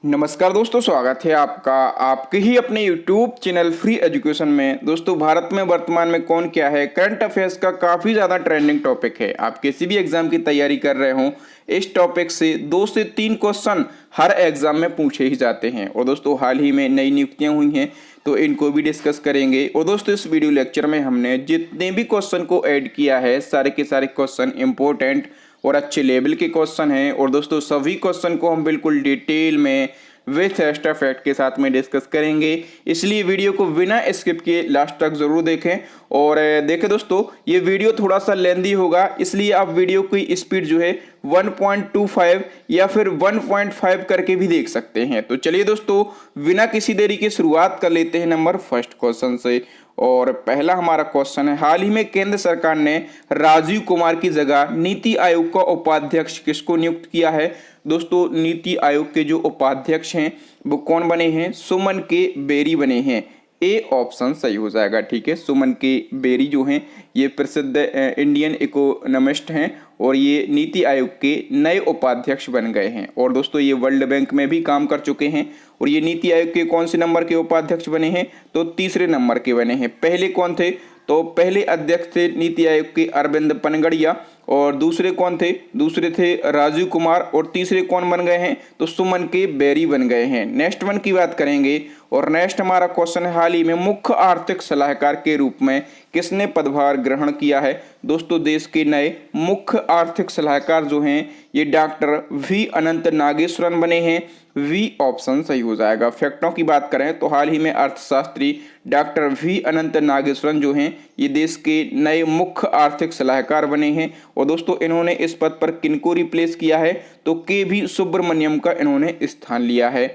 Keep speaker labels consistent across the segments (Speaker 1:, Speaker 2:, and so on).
Speaker 1: नमस्कार दोस्तों, स्वागत है आपका आपके ही अपने YouTube चैनल फ्री एजुकेशन में। दोस्तों, भारत में वर्तमान में कौन क्या है, करंट अफेयर्स का काफ़ी ज़्यादा ट्रेंडिंग टॉपिक है। आप किसी भी एग्जाम की तैयारी कर रहे हो, इस टॉपिक से 2 से 3 क्वेश्चन हर एग्जाम में पूछे ही जाते हैं। और दोस्तों, हाल ही में नई नियुक्तियाँ हुई हैं तो इनको भी डिस्कस करेंगे। और दोस्तों, इस वीडियो लेक्चर में हमने जितने भी क्वेश्चन को ऐड किया है, सारे के सारे क्वेश्चन इंपॉर्टेंट और अच्छे लेवल के क्वेश्चन हैं। और दोस्तों, सभी क्वेश्चन को हम बिल्कुल डिटेल में विथ एक्स्ट्रा फैक्ट के साथ में डिस्कस करेंगे, इसलिए वीडियो को बिना स्किप किए लास्ट तक जरूर देखें। और देखें दोस्तों, ये वीडियो थोड़ा सा लेंदी होगा, इसलिए आप वीडियो की स्पीड जो है 1.25 या फिर 1.5 करके भी देख सकते हैं। तो चलिए दोस्तों, बिना किसी देरी के शुरुआत कर लेते हैं नंबर फर्स्ट क्वेश्चन से। और पहला हमारा क्वेश्चन है, हाल ही में केंद्र सरकार ने राजीव कुमार की जगह नीति आयोग का उपाध्यक्ष किसको नियुक्त किया है। दोस्तों, नीति आयोग के जो उपाध्यक्ष हैं वो कौन बने हैं? सुमन के बेरी बने हैं। ए ऑप्शन सही हो जाएगा। ठीक है, सुमन के बेरी जो हैं ये प्रसिद्ध इंडियन इकोनॉमिस्ट हैं और ये नीति आयोग के नए उपाध्यक्ष बन गए हैं। और दोस्तों, ये वर्ल्ड बैंक में भी काम कर चुके हैं। और ये नीति आयोग के कौन से नंबर के उपाध्यक्ष बने हैं? तो तीसरे नंबर के बने हैं। पहले कौन थे? तो पहले अध्यक्ष थे नीति आयोग के अरविंद पनगड़िया। और दूसरे कौन थे? दूसरे थे राजीव कुमार। और तीसरे कौन बन गए हैं? तो सुमन के बेरी बन गए हैं। नेक्स्ट वन की बात करेंगे। और नेक्स्ट हमारा क्वेश्चन है, हाल ही में मुख्य आर्थिक सलाहकार के रूप में किसने पदभार ग्रहण किया है? दोस्तों, देश के नए मुख्य आर्थिक सलाहकार जो हैं ये डॉक्टर वी अनंत नागेश्वरन बने हैं। वी ऑप्शन सही हो जाएगा। फैक्टों की बात करें तो हाल ही में अर्थशास्त्री डॉक्टर वी अनंत नागेश्वरन जो हैं ये देश के नए मुख्य आर्थिक सलाहकार बने हैं। और दोस्तों, इन्होंने इस पद पर किनको रिप्लेस किया है? तो के वी सुब्रमण्यम का इन्होंने स्थान लिया है।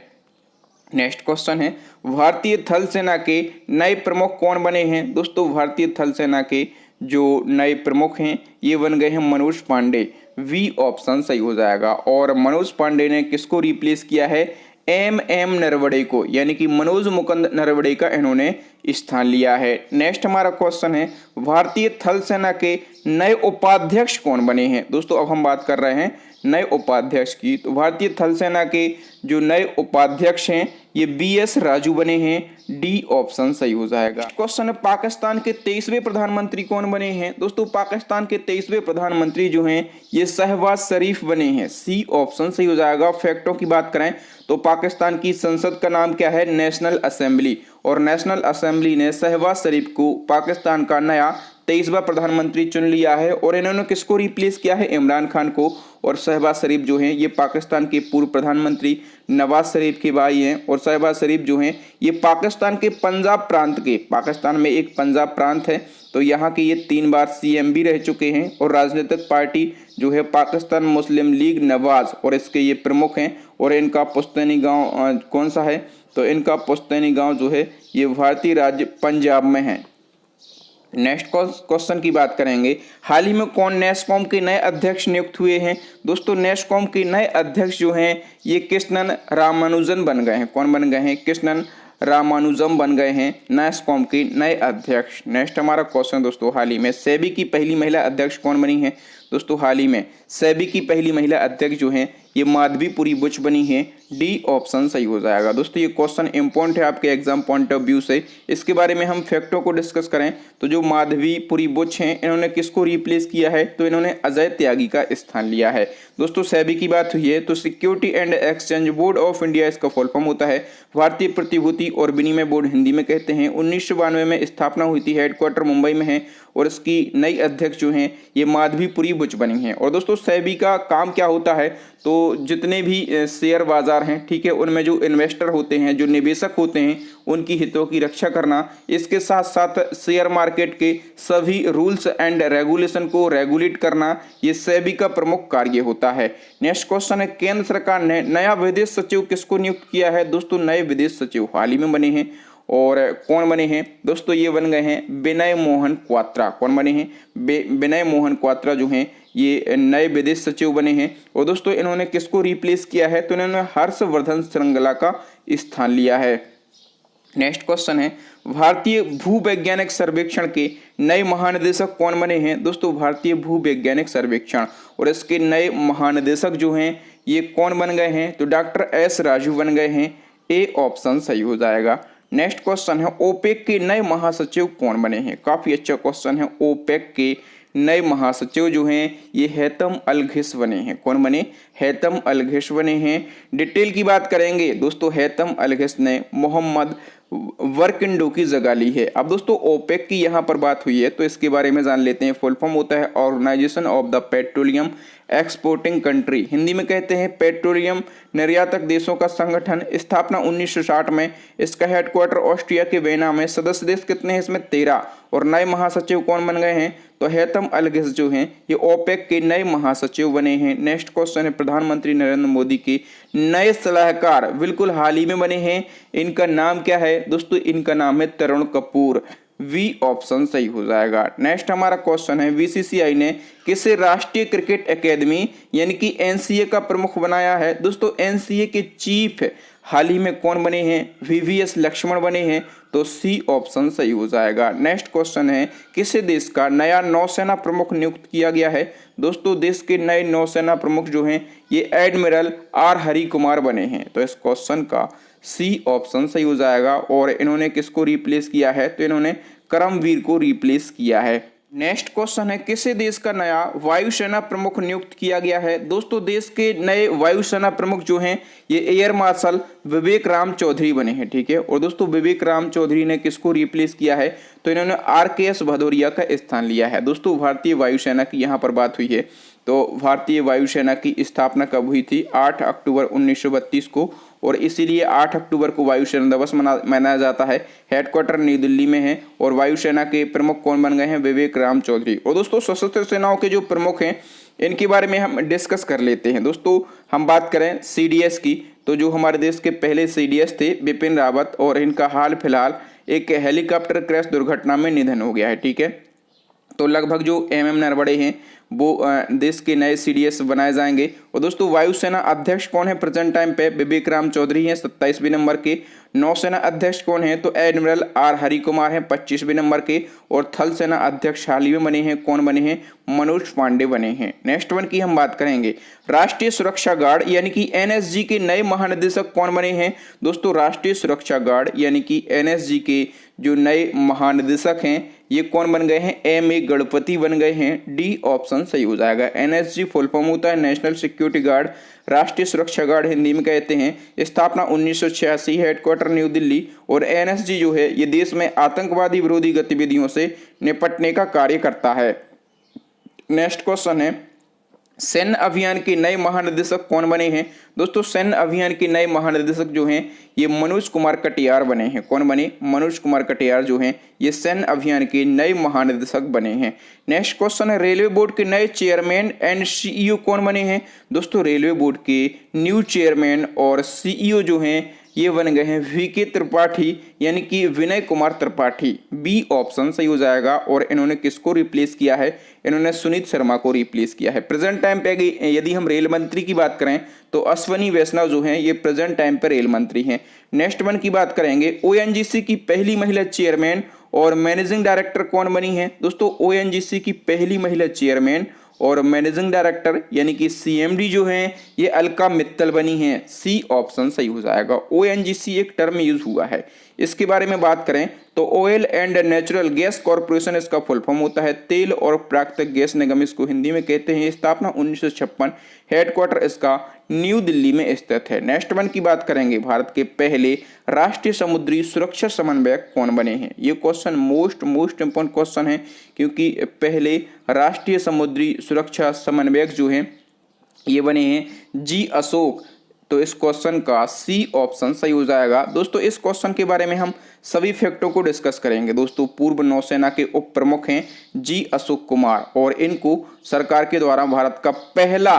Speaker 1: नेक्स्ट क्वेश्चन है, भारतीय थल सेना के नए प्रमुख कौन बने हैं? दोस्तों, भारतीय थल सेना के जो नए प्रमुख हैं ये बन गए हैं मनोज पांडे। वी ऑप्शन सही हो जाएगा। और मनोज पांडे ने किसको रिप्लेस किया है? एम नरवड़े को, यानी कि मनोज मुकुंद नरवड़े का इन्होंने स्थान लिया है। नेक्स्ट हमारा क्वेश्चन है, भारतीय थल सेना के नए उपाध्यक्ष कौन बने हैं? दोस्तों, अब हम बात कर रहे हैं नए उपाध्यक्ष की। तो भारतीय थल सेना के जो नए उपाध्यक्ष हैं ये BS राजू बने हैं। डी ऑप्शन सही हो जाएगा। क्वेश्चन है, पाकिस्तान के 23वें प्रधानमंत्री कौन बने हैं? दोस्तों, पाकिस्तान के 23वें प्रधानमंत्री जो हैं ये शहबाज शरीफ बने हैं। सी ऑप्शन सही हो जाएगा। फैक्टों की बात करें तो पाकिस्तान की संसद का नाम क्या है? National assembly. और नेशनल असेंबली ने शहबाज शरीफ को पाकिस्तान का नया 23वां प्रधानमंत्री चुन लिया है। और इन्होंने किसको रिप्लेस किया है? इमरान खान को। और शहबाज शरीफ जो हैं ये पाकिस्तान के पूर्व प्रधानमंत्री नवाज शरीफ के भाई हैं। और शहबाज शरीफ जो हैं ये पाकिस्तान के पंजाब प्रांत के, पाकिस्तान में एक पंजाब प्रांत है तो यहाँ के ये 3 बार CM भी रह चुके हैं। और राजनीतिक पार्टी जो है पाकिस्तान मुस्लिम लीग नवाज, और इसके ये प्रमुख हैं। और इनका पुश्तैनी गांव कौन सा है? तो इनका पुश्तैनी गांव जो है ये भारतीय राज्य पंजाब में है। नेक्स्ट क्वेश्चन की बात करेंगे, हाल ही में कौन नेस्कॉम के नए अध्यक्ष नियुक्त हुए हैं? दोस्तों, नेस्कॉम के नए अध्यक्ष जो हैं ये कृष्णन रामानुजन बन गए हैं। कौन बन गए हैं? कृष्णन रामानुजम बन गए हैं नेस्कॉम के नए अध्यक्ष। नेक्स्ट हमारा क्वेश्चन दोस्तों, हाल ही में सेबी की पहली महिला अध्यक्ष कौन बनी है? दोस्तों, हाल ही में सेबी की पहली महिला अध्यक्ष जो हैं ये माधवीपुरी बुच बनी है। डी ऑप्शन सही हो जाएगा। दोस्तों, ये क्वेश्चन इंपॉर्टेंट है आपके एग्जाम पॉइंट ऑफ व्यू से। इसके बारे में हम फैक्टों को डिस्कस करें तो जो माधवीपुरी बुच हैं इन्होंने किसको रिप्लेस किया है? तो इन्होंने अजय त्यागी का स्थान लिया है। दोस्तों, सेबी की बात हुई है तो security and exchange board of India इसका फुल फॉर्म होता है। भारतीय प्रतिभूति और विनिमय बोर्ड हिंदी में कहते हैं। 1992 में स्थापना हुई थी, हेडक्वार्टर मुंबई में है। और इसकी नई अध्यक्ष जो हैं ये माधवीपुरी बुच बनी हैं। और दोस्तों, सेबी का काम क्या होता है? तो जितने भी शेयर बाजार हैं, ठीक है, उनमें जो इन्वेस्टर होते हैं, जो निवेशक होते हैं, उनकी हितों की रक्षा करना, इसके साथ साथ शेयर मार्केट के सभी रूल्स एंड रेगुलेशन को रेगुलेट करना, ये सेबी का प्रमुख कार्य होता है। नेक्स्ट क्वेश्चन है, केंद्र सरकार ने नया विदेश सचिव किसको नियुक्त किया है? दोस्तों, नए विदेश सचिव हाल ही में बने हैं। और कौन बने हैं? दोस्तों, ये बन गए हैं विनय मोहन क्वात्रा। कौन बने हैं? विनय मोहन क्वात्रा जो हैं ये नए विदेश सचिव बने हैं। और दोस्तों, इन्होंने किसको रिप्लेस किया है? तो इन्होंने हर्षवर्धन श्रृंगला का स्थान लिया है। नेक्स्ट क्वेश्चन है, भारतीय भूवैज्ञानिक सर्वेक्षण के नए महानिदेशक कौन बने हैं? दोस्तों, भारतीय भूवैज्ञानिक सर्वेक्षण और इसके नए महानिदेशक जो हैं ये कौन बन गए हैं? तो डॉक्टर एस राजू बन गए हैं। ए ऑप्शन सही हो जाएगा। नेक्स्ट क्वेश्चन है ओपेक के नए महासचिव कौन बने हैं? काफी अच्छा क्वेश्चन है। ओपेक के नए महासचिव जो हैं ये हैतम अल-घिस बने हैं। कौन बने? हैतम अल-घिस बने हैं। डिटेल की बात करेंगे दोस्तों, हैतम अल-घिस ने मोहम्मद वर्किंडो की जगह ली है। अब दोस्तों ओपेक की यहाँ पर बात हुई है तो इसके बारे में जान लेते हैं। फुल फॉर्म होता है organisation of the petroleum exporting country, Hindi में कहते हैं पेट्रोलियम निर्यातक देशों का संगठन। स्थापना 1960 में। इसका हेडक्वार्टर ऑस्ट्रिया के वेना में। सदस्य देश कितने हैं इसमें? 13। और नए महासचिव कौन बन गए हैं? तो हैतम अल-घिस जो हैं ये ओपेक के नए महासचिव बने हैं। नेक्स्ट क्वेश्चन है प्रधानमंत्री नरेंद्र मोदी के नए सलाहकार बिल्कुल हाल ही में बने हैं। इनका नाम क्या है दोस्तों? इनका नाम है तरुण कपूर। वी ऑप्शन सही हो जाएगा। नेक्स्ट हमारा क्वेश्चन है बीसीसीआई ने किसे राष्ट्रीय क्रिकेट एकेडमी यानी कि एनसीए का प्रमुख बनाया है? दोस्तों एनसीए के चीफ हाल ही में कौन बने हैं? वीवीएस लक्ष्मण बने हैं। तो सी ऑप्शन सही हो जाएगा। नेक्स्ट क्वेश्चन है किसे देश का नया नौसेना प्रमुख नियुक्त किया गया है? दोस्तों देश के नए नौसेना प्रमुख जो हैं ये एडमिरल आर हरि कुमार बने हैं। तो इस क्वेश्चन का सी ऑप्शन सही हो जाएगा। और इन्होंने किसको रिप्लेस किया है? तो इन्होंने करमवीर को रिप्लेस किया है। नेक्स्ट क्वेश्चन है किसे देश का नया वायुसेना प्रमुख नियुक्त किया गया है? दोस्तों देश के नए वायुसेना प्रमुख जो हैं ये एयर मार्शल विवेक राम चौधरी बने हैं। ठीक है। और दोस्तों विवेक राम चौधरी ने किसको रिप्लेस किया है? तो इन्होंने आरकेएस भदौरिया का स्थान लिया है। दोस्तों भारतीय वायुसेना की यहाँ पर बात हुई है। तो भारतीय वायुसेना की स्थापना कब हुई थी? 8 अक्टूबर 1932 को। और इसीलिए 8 अक्टूबर को वायुसेना दिवस मनाया जाता है। हेडक्वार्टर नई दिल्ली में है। और वायुसेना के प्रमुख कौन बन गए हैं? विवेक राम चौधरी। और दोस्तों सशस्त्र सेनाओं के जो प्रमुख हैं इनके बारे में हम डिस्कस कर लेते हैं। दोस्तों हम बात करें सीडीएस की तो जो हमारे देश के पहले सीडीएस थे बिपिन रावत, और इनका हाल फिलहाल एक हेलीकॉप्टर क्रैश दुर्घटना में निधन हो गया है। ठीक है। तो लगभग जो एमएम नरवणे हैं वो देश के नए सीडीएस बनाए जाएंगे। और दोस्तों वायुसेना अध्यक्ष कौन है प्रेजेंट टाइम पे? विवेक राम चौधरी हैं 27वें नंबर के। नौसेना अध्यक्ष कौन है? तो एडमिरल आर हरि कुमार हैं 25वें नंबर के। और थल सेना अध्यक्ष हाल ही में बने हैं। कौन बने हैं? मनोज पांडे बने हैं। नेक्स्ट वन की हम बात करेंगे राष्ट्रीय सुरक्षा गार्ड यानी कि एनएसजी के नए महानिदेशक कौन बने हैं? दोस्तों राष्ट्रीय सुरक्षा गार्ड यानी कि एनएसजी के जो नए महानिदेशक हैं ये कौन बन गए हैं? एम.ए. गणपति बन गए हैं। डी ऑप्शन सही हो जाएगा। एनएसजी फुल फॉर्म होता है नेशनल सिक्योरिटी गार्ड, राष्ट्रीय सुरक्षा गार्ड हिंदी में कहते हैं। स्थापना 1986, हेडक्वार्टर न्यू दिल्ली। और एनएसजी जो है ये देश में आतंकवादी विरोधी गतिविधियों से निपटने का कार्य करता है। नेक्स्ट क्वेश्चन है सैन्य अभियान के नए महानिदेशक कौन बने हैं? दोस्तों सैन्य अभियान के नए महानिदेशक जो हैं ये मनोज कुमार कटियार बने हैं। कौन बने? मनोज कुमार कटियार जो हैं ये सैन्य अभियान के नए महानिदेशक बने हैं। नेक्स्ट क्वेश्चन है रेलवे बोर्ड के नए चेयरमैन एंड सीईओ कौन बने हैं? दोस्तों रेलवे बोर्ड के न्यू चेयरमैन और सीईओ जो हैं ये बन गए हैं वीके त्रिपाठी यानी कि विनय कुमार त्रिपाठी। बी ऑप्शन सही हो जाएगा। और इन्होंने किसको रिप्लेस किया है? इन्होंने सुनीत शर्मा को रिप्लेस किया है। प्रेजेंट टाइम पे यदि हम रेल मंत्री की बात करें तो अश्वनी वैष्णव जो हैं ये प्रेजेंट टाइम पे रेल मंत्री हैं। नेक्स्ट वन की बात करेंगे ओएनजीसी की पहली महिला चेयरमैन और मैनेजिंग डायरेक्टर कौन बनी है? दोस्तों ओएनजीसी की पहली महिला चेयरमैन और मैनेजिंग डायरेक्टर यानी कि सीएमडी जो हैं ये अलका मित्तल बनी हैं। सी ऑप्शन सही हो जाएगा। ओएनजीसी एक टर्म यूज हुआ है। इसके बारे में बात करें तो oil and natural gas corporation इसका फुल फॉर्म होता है। तेल और प्राकृतिक गैस निगम इसको हिंदी में कहते हैं। स्थापना 1956, हेडक्वार्टर इसका न्यू दिल्ली में स्थित है। नेक्स्ट वन की बात करेंगे भारत के पहले राष्ट्रीय समुद्री सुरक्षा समन्वयक कौन बने हैं? ये क्वेश्चन मोस्ट इंपॉर्टेंट क्वेश्चन है क्योंकि पहले राष्ट्रीय समुद्री सुरक्षा समन्वयक जो हैं ये बने हैं जी अशोक। तो इस क्वेश्चन का सी ऑप्शन सही हो जाएगा। दोस्तों इस क्वेश्चन के बारे में हम सभी फैक्टों को डिस्कस करेंगे। दोस्तों पूर्व नौसेना के उप प्रमुख हैं जी अशोक कुमार और इनको सरकार के द्वारा भारत का पहला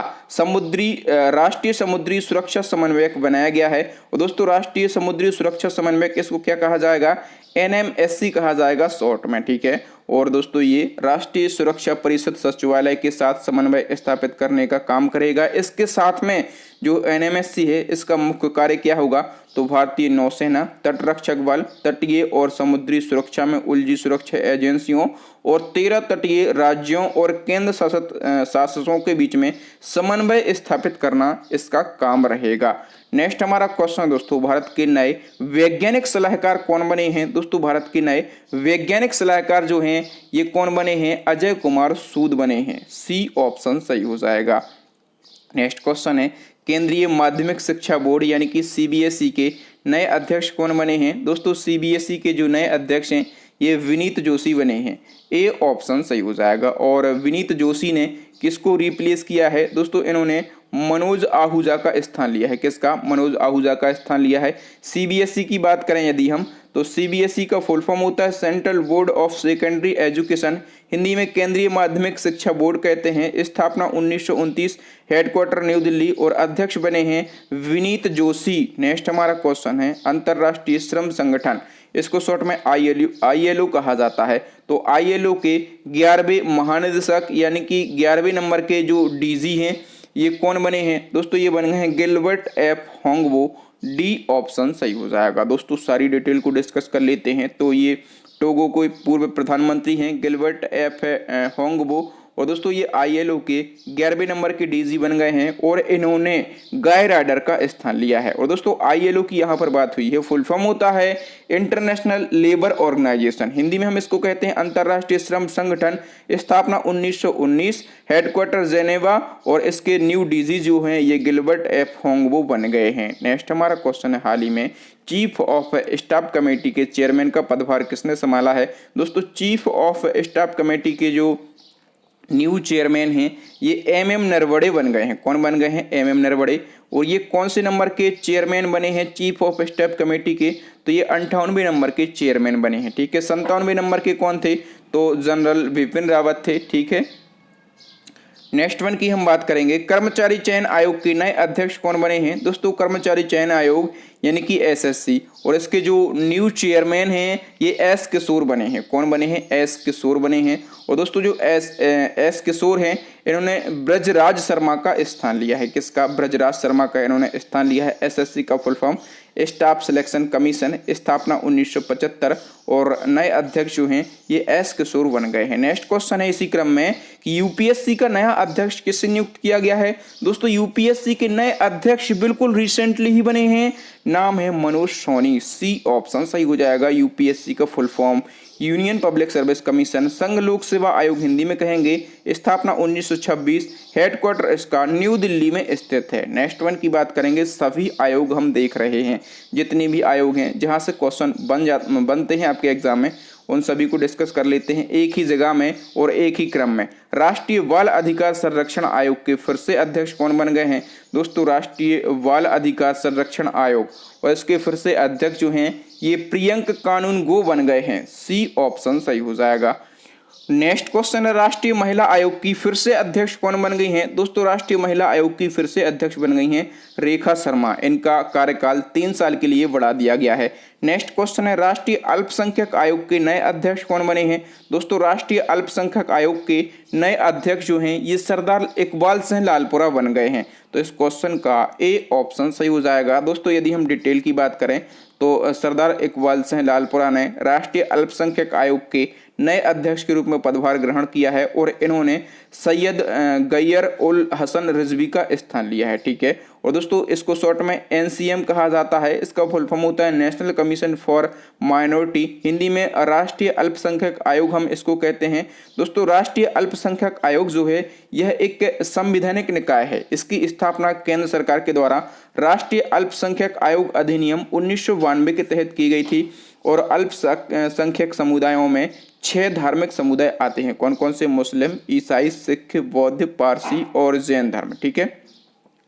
Speaker 1: राष्ट्रीय समुद्री सुरक्षा समन्वयक बनाया गया है। और दोस्तों राष्ट्रीय समुद्री सुरक्षा समन्वयक इसको क्या कहा जाएगा? एनएमएससी कहा जाएगा शॉर्ट में। ठीक है। और दोस्तों ये राष्ट्रीय सुरक्षा परिषद सचिवालय के साथ समन्वय स्थापित करने का काम करेगा। इसके साथ में जो एनएमएससी है इसका मुख्य कार्य क्या होगा, तो भारतीय नौसेना, तटरक्षक बल, तटीय और समुद्री सुरक्षा में उलझी सुरक्षा एजेंसियों और 13 तटीय राज्यों और केंद्र शासकों के बीच में समन्वय स्थापित करना इसका काम रहेगा। नेक्स्ट हमारा क्वेश्चन दोस्तों, भारत के नए वैज्ञानिक सलाहकार कौन बने हैं। दोस्तों भारत के नए वैज्ञानिक सलाहकार जो हैं ये कौन बने हैं, अजय कुमार सूद बने हैं। सी ऑप्शन सही हो जाएगा। नेक्स्ट क्वेश्चन है, केंद्रीय माध्यमिक शिक्षा बोर्ड यानी कि सीबीएसई के नए अध्यक्ष कौन बने हैं। दोस्तों सीबीएसई के जो नए अध्यक्ष हैं ये विनीत जोशी बने हैं। ए ऑप्शन सही हो जाएगा। और विनीत जोशी ने किसको रिप्लेस किया है, दोस्तों इन्होंने मनोज आहूजा का स्थान लिया है। किसका, मनोज आहूजा का स्थान लिया है। सीबीएसई की बात करें यदि हम, तो सीबीएसई का फुल फॉर्म होता है central board of secondary education, Hindi में केंद्रीय माध्यमिक शिक्षा बोर्ड कहते हैं। स्थापना 1929, हेडक्वार्टर न्यू दिल्ली और अध्यक्ष बने हैं विनीत जोशी। नेक्स्ट हमारा क्वेश्चन है, अंतर्राष्ट्रीय श्रम संगठन, इसको शॉर्ट में आईएलओ कहा जाता है। तो आईएलओ के 11वें महानिदेशक यानी कि 11वें नंबर के जो डीजी हैं ये कौन बने हैं, दोस्तों ये बने हैं Gilbert F Houngbo. D option सही हो जाएगा। दोस्तों सारी डिटेल को डिस्कस कर लेते हैं। तो ये टोगो के पूर्व प्रधानमंत्री हैं गिलबर्ट एफ होंगबो, और दोस्तों ये आईएलओ के 11वें नंबर के डीजी बन गए हैं और इन्होंने गाय राइडर का स्थान लिया है। और दोस्तों आईएलओ की यहाँ पर बात हुई है, फुल फॉर्म होता है इंटरनेशनल लेबर ऑर्गेनाइजेशन, हिंदी में हम इसको कहते हैं अंतर्राष्ट्रीय श्रम संगठन। स्थापना 1919, हेडक्वार्टर जेनेवा और इसके न्यू डीजी जो हैं ये गिलबर्ट एफ होंगबो बन गए हैं। नेक्स्ट हमारा क्वेश्चन है, हाल ही में चीफ ऑफ स्टाफ कमेटी के चेयरमैन का पदभार किसने संभाला है। दोस्तों चीफ ऑफ स्टाफ कमेटी के जो न्यू चेयरमैन हैं ये एमएम नरवड़े बन गए हैं। कौन बन गए हैं, एमएम नरवड़े। और ये कौन से नंबर के चेयरमैन बने हैं चीफ ऑफ स्टाफ कमेटी के, तो ये 58वें नंबर के चेयरमैन बने हैं। ठीक है, 97वें नंबर के कौन थे, तो जनरल बिपिन रावत थे। ठीक है, नेक्स्ट वन की हम बात करेंगे, कर्मचारी चयन आयोग के नए अध्यक्ष कौन बने हैं। दोस्तों कर्मचारी चयन आयोग यानी कि एसएससी, और इसके जो न्यू चेयरमैन हैं ये एस किशोर बने हैं। कौन बने हैं, एस किशोर बने हैं। और दोस्तों जो एस किशोर हैं इन्होंने ब्रजराज शर्मा का स्थान लिया है। किसका, ब्रजराज शर्मा का इन्होंने स्थान लिया है। एसएससी का full form staff selection commission, स्थापना 1975 और नए अध्यक्ष जो हैं ये एस किशोर बन गए हैं। नेक्स्ट क्वेश्चन है इसी क्रम में कि यूपीएससी का नया अध्यक्ष किससे नियुक्त किया गया है। दोस्तों यूपीएससी के नए अध्यक्ष बिल्कुल रिसेंटली ही बने हैं, नाम है मनोज सोनी। सी ऑप्शन सही हो जाएगा। यूपीएससी का full form union public service commission, संघ लोक सेवा आयोग हिंदी में कहेंगे। स्थापना 1926, हेडक्वार्टर इसका न्यू दिल्ली में स्थित है। नेक्स्ट वन की बात करेंगे, सभी आयोग हम देख रहे हैं, जितने भी आयोग हैं जहां से क्वेश्चन बनते हैं आपके एग्जाम में उन सभी को डिस्कस कर लेते हैं एक ही जगह में और एक ही क्रम में। राष्ट्रीय बाल अधिकार संरक्षण आयोग के फिर से अध्यक्ष कौन बन गए हैं। दोस्तों राष्ट्रीय बाल अधिकार संरक्षण आयोग और इसके फिर से अध्यक्ष जो हैं ये प्रियंक कानूनगो बन गए हैं। सी ऑप्शन सही हो जाएगा। नेक्स्ट क्वेश्चन है, राष्ट्रीय महिला आयोग की फिर से अध्यक्ष कौन बन गई हैं। दोस्तों राष्ट्रीय महिला आयोग की फिर से अध्यक्ष बन गई हैं रेखा शर्मा। इनका कार्यकाल 3 साल के लिए बढ़ा दिया गया है। नेक्स्ट क्वेश्चन है, राष्ट्रीय अल्पसंख्यक आयोग के नए अध्यक्ष कौन बने हैं। दोस्तों राष्ट्रीय अल्पसंख्यक आयोग के नए अध्यक्ष जो हैं ये सरदार इकबाल सिंह लालपुरा बन गए हैं। तो इस क्वेश्चन का ए ऑप्शन सही हो जाएगा। दोस्तों यदि हम डिटेल की बात करें तो सरदार इकबाल सिंह लालपुरा ने राष्ट्रीय अल्पसंख्यक आयोग के नए अध्यक्ष के रूप में पदभार ग्रहण किया है और इन्होंने सैयद गैयर उल हसन रिजवी का स्थान लिया है। ठीक है, और दोस्तों इसको शॉर्ट में एनसीएम कहा जाता है। इसका फुल फॉर्म होता है national commission for minority, Hindi में राष्ट्रीय अल्पसंख्यक आयोग हम इसको कहते हैं। दोस्तों राष्ट्रीय अल्पसंख्यक आयोग जो है यह एक संवैधानिक निकाय है। इसकी स्थापना केंद्र सरकार के द्वारा राष्ट्रीय अल्पसंख्यक आयोग अधिनियम 1992 के तहत की गई थी और अल्पसंख्यक समुदायों में 6 धार्मिक समुदाय आते हैं। कौन कौन से, मुस्लिम, ईसाई, सिख, बौद्ध, पारसी और जैन धर्म। ठीक है,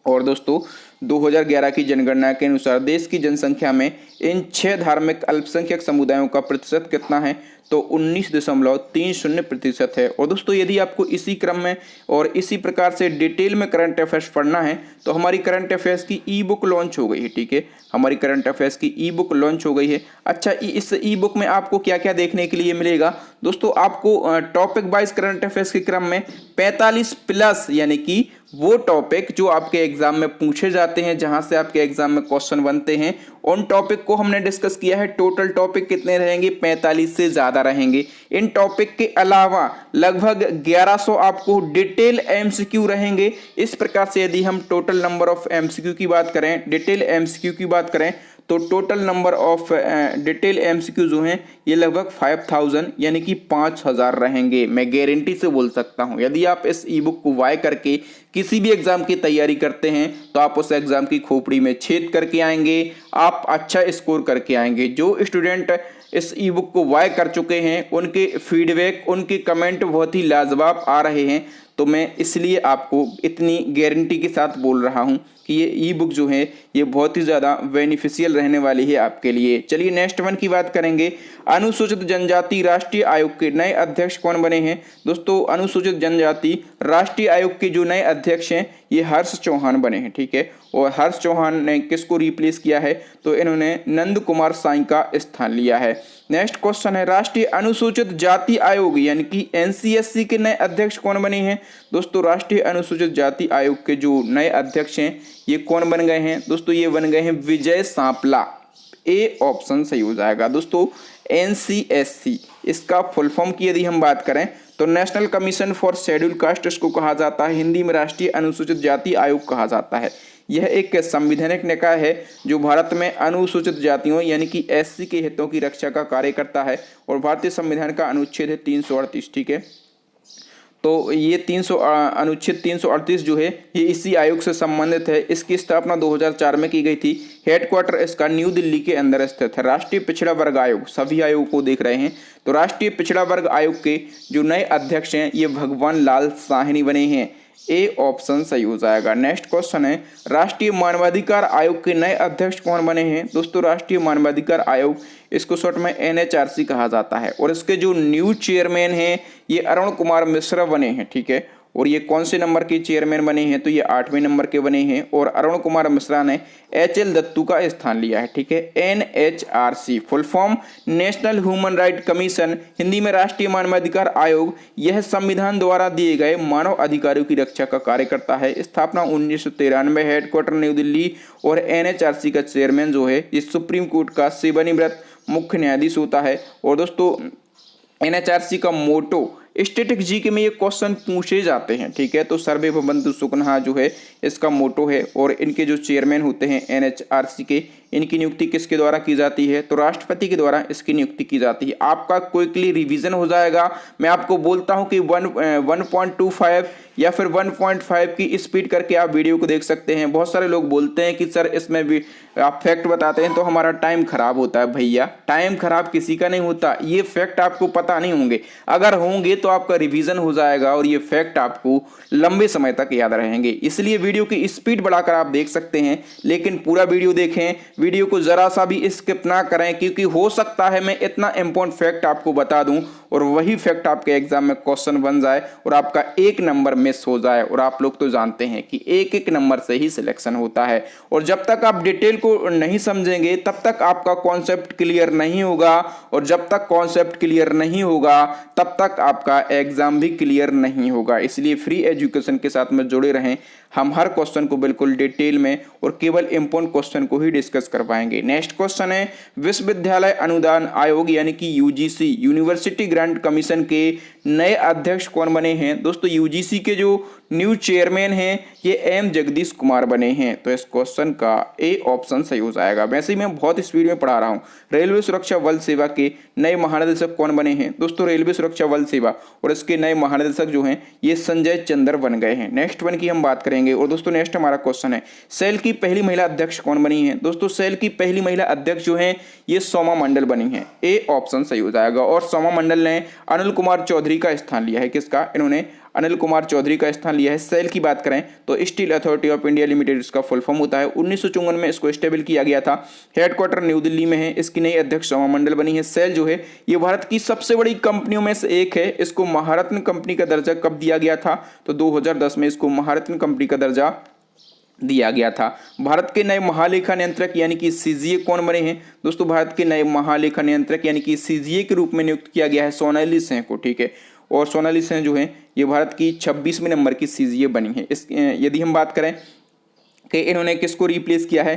Speaker 1: और दोस्तों 2011 की जनगणना के अनुसार देश की जनसंख्या में इन 6 धार्मिक अल्पसंख्यक समुदायों का प्रतिशत कितना है, तो 19.30% है। और दोस्तों यदि आपको इसी क्रम में और इसी प्रकार से डिटेल में करंट अफेयर्स पढ़ना है तो हमारी करंट अफेयर्स की ई बुक लॉन्च हो गई है। ठीक है, हमारी करंट अफेयर्स की ई बुक लॉन्च हो गई है। अच्छा, इस ई बुक में आपको क्या क्या देखने के लिए मिलेगा। दोस्तों आपको टॉपिक वाइज करंट अफेयर्स के क्रम में 45+ यानी कि वो टॉपिक जो आपके एग्जाम में पूछे जाते हैं, जहां से आपके एग्जाम में क्वेश्चन बनते हैं, उन टॉपिक को हमने डिस्कस किया है। टोटल टॉपिक कितने रहेंगे? 45 से ज्यादा रहेंगे। इन टॉपिक के अलावा लगभग 1100 आपको डिटेल एमसीक्यू रहेंगे। इस प्रकार से यदि हम टोटल नंबर ऑफ एमसीक्यू की बात करें, डिटेल एमसीक्यू की बात करें, तो total number of detail MCQ जो हैं ये लगभग 5000 यानी कि 5000 रहेंगे। मैं गारंटी से बोल सकता हूं, यदि आप इस ई बुक को बाय करके किसी भी एग्जाम की तैयारी करते हैं तो आप उस एग्जाम की खोपड़ी में छेद करके आएंगे, आप अच्छा स्कोर करके आएंगे। जो स्टूडेंट इस ई बुक को बाय कर चुके हैं उनके फीडबैक, उनके कमेंट बहुत ही लाजवाब आ रहे हैं, तो मैं इसलिए आपको इतनी गारंटी के साथ बोल रहा हूं कि ये ई बुक जो है ये बहुत ही ज़्यादा बेनिफिशियल रहने वाली है आपके लिए। चलिए नेक्स्ट वन की बात करेंगे। अनुसूचित जनजाति राष्ट्रीय आयोग के नए अध्यक्ष कौन बने हैं? दोस्तों अनुसूचित जनजाति राष्ट्रीय आयोग के जो नए अध्यक्ष हैं ये हर्ष चौहान बने हैं, ठीक है। और हर्ष चौहान ने किसको रिप्लेस किया है? तो इन्होंने नंद कुमार साई का स्थान लिया है। नेक्स्ट क्वेश्चन है, राष्ट्रीय अनुसूचित जाति आयोग यानी कि एनसीएससी के नए अध्यक्ष कौन बने हैं? दोस्तों राष्ट्रीय अनुसूचित जाति आयोग के जो नए अध्यक्ष हैं ये कौन बन गए हैं? दोस्तों ये बन गए हैं विजय सांपला। ए ऑप्शन सही हो जाएगा। दोस्तों एनसीएससी इसका फुल फॉर्म की यदि हम बात करें तो national commission for schedule caste इसको कहा जाता है, हिंदी में राष्ट्रीय अनुसूचित जाति आयोग कहा जाता है। यह एक संवैधानिक निकाय है जो भारत में अनुसूचित जातियों यानी कि एससी के हितों की रक्षा का कार्य करता है और भारतीय संविधान का अनुच्छेद है 338, ठीक है। तो ये अनुच्छेद 338 जो है ये इसी आयोग से संबंधित है। इसकी स्थापना 2004 में की गई थी। हेडक्वार्टर इसका न्यू दिल्ली के अंदर स्थित है। राष्ट्रीय पिछड़ा वर्ग आयोग, सभी आयोग को देख रहे हैं, तो राष्ट्रीय पिछड़ा वर्ग आयोग के जो नए अध्यक्ष हैं ये भगवान लाल साहनी बने हैं। ए ऑप्शन सही हो जाएगा। नेक्स्ट क्वेश्चन है, राष्ट्रीय मानवाधिकार आयोग के नए अध्यक्ष कौन बने हैं? दोस्तों राष्ट्रीय मानवाधिकार आयोग इसको शॉर्ट में एनएचआरसी कहा जाता है और इसके जो न्यू चेयरमैन हैं ये अरुण कुमार मिश्रा बने हैं, ठीक है। और ये कौन से नंबर के चेयरमैन बने हैं? तो ये 8वें नंबर के बने हैं और अरुण कुमार मिश्रा ने एचएल दत्तू का स्थान लिया है, ठीक है। NHRC full form national human right commission, Hindi में राष्ट्रीय मानवाधिकार आयोग। यह संविधान द्वारा दिए गए मानव अधिकारों की रक्षा का कार्य करता है। स्थापना 1993, हेडक्वार्टर न्यू दिल्ली और एनएचआरसी का चेयरमैन जो है ये सुप्रीम कोर्ट का सेवानिवृत्त मुख्य न्यायाधीश होता है। और दोस्तों एनएचआरसी का मोटो स्टैटिक जी के में ये क्वेश्चन पूछे जाते हैं, ठीक है। तो सर्वे भवन्तु सुखनः जो है इसका मोटो है और इनके जो चेयरमैन होते हैं एनएचआरसी के, इनकी नियुक्ति किसके द्वारा की जाती है? तो राष्ट्रपति के द्वारा इसकी नियुक्ति की जाती है। आपका क्विकली रिवीजन हो जाएगा। मैं आपको बोलता हूं कि 1.25 या फिर 1.5 की स्पीड करके आप वीडियो को देख सकते हैं। बहुत सारे लोग बोलते हैं कि सर इसमें भी आप फैक्ट बताते हैं तो हमारा टाइम खराब होता है। भैया टाइम खराब किसी का नहीं होता, ये फैक्ट आपको पता नहीं होंगे। अगर होंगे तो आपका रिवीजन हो जाएगा और ये फैक्ट आपको लंबे समय तक याद रहेंगे। इसलिए वीडियो की स्पीड बढ़ाकर आप देख सकते हैं, लेकिन पूरा वीडियो देखें, वीडियो को जरा सा भी स्किप ना करें, क्योंकि हो सकता है मैं इतना इंपॉर्टेंट फैक्ट आपको बता दूं और वही फैक्ट आपके एग्जाम में क्वेश्चन बन जाए और आपका एक नंबर मिस हो जाए। और आप लोग तो जानते हैं कि एक एक नंबर से ही सिलेक्शन होता है और जब तक आप डिटेल को नहीं समझेंगे तब तक आपका कॉन्सेप्ट क्लियर नहीं होगा और जब तक कॉन्सेप्ट क्लियर नहीं होगा तब तक आपका एग्जाम भी क्लियर नहीं होगा। इसलिए फ्री एजुकेशन के साथ में जुड़े रहें। हम हर क्वेश्चन को बिल्कुल डिटेल में और केवल इंपॉर्टेंट क्वेश्चन को ही डिस्कस कर पाएंगे। नेक्स्ट क्वेश्चन है, विश्वविद्यालय अनुदान आयोग यानी कि यूजीसी, यूनिवर्सिटी ग्रांट कमीशन के नए अध्यक्ष कौन बने हैं? दोस्तों यूजीसी के जो न्यू चेयरमैन हैं ये एम जगदीश कुमार बने हैं। तो इस क्वेश्चन का ए ऑप्शन सही हो जाएगा। वैसे ही मैं बहुत स्पीड में पढ़ा रहा हूं। रेलवे सुरक्षा बल सेवा के नए महानिदेशक कौन बने हैं? दोस्तों रेलवे सुरक्षा बल सेवा और इसके नए महानिदेशक जो हैं ये संजय चंद्र बन गए हैं। नेक्स्ट वन की हम बात करेंगे और दोस्तों नेक्स्ट हमारा क्वेश्चन है, सेल की पहली महिला अध्यक्ष कौन बनी है? दोस्तों सेल की पहली महिला अध्यक्ष जो है ये सोमा मंडल बनी है। ए ऑप्शन सही हो जाएगा। और सोमा मंडल ने अनिल कुमार चौधरी का स्थान लिया है। किसका? इन्होंने अनिल कुमार चौधरी का स्थान लिया है। सेल की बात करें तो steel authority of India limited इसका फुल फॉर्म होता है। 1954 में इसको स्टेबल किया गया था। हेडक्वार्टर न्यू दिल्ली में है। इसकी नई अध्यक्ष सोमा मंडल बनी है। सेल जो है ये भारत की सबसे बड़ी कंपनियों में से एक है। इसको महारत्न कंपनी का दर्जा कब दिया गया था? तो 2010 में इसको महारत्न कंपनी का दर्जा दिया गया था। भारत के नए महालेखा नियंत्रक यानी कि सीजीए कौन बने हैं? दोस्तों भारत के नए महालेखा नियंत्रक यानी कि सीजीए के रूप में नियुक्त किया गया है सोनाली सिंह को, ठीक है। और सोनाली सेन जो है ये भारत की 26वें नंबर की सीजीए बनी है। इस यदि हम बात करें कि इन्होंने किसको रिप्लेस किया है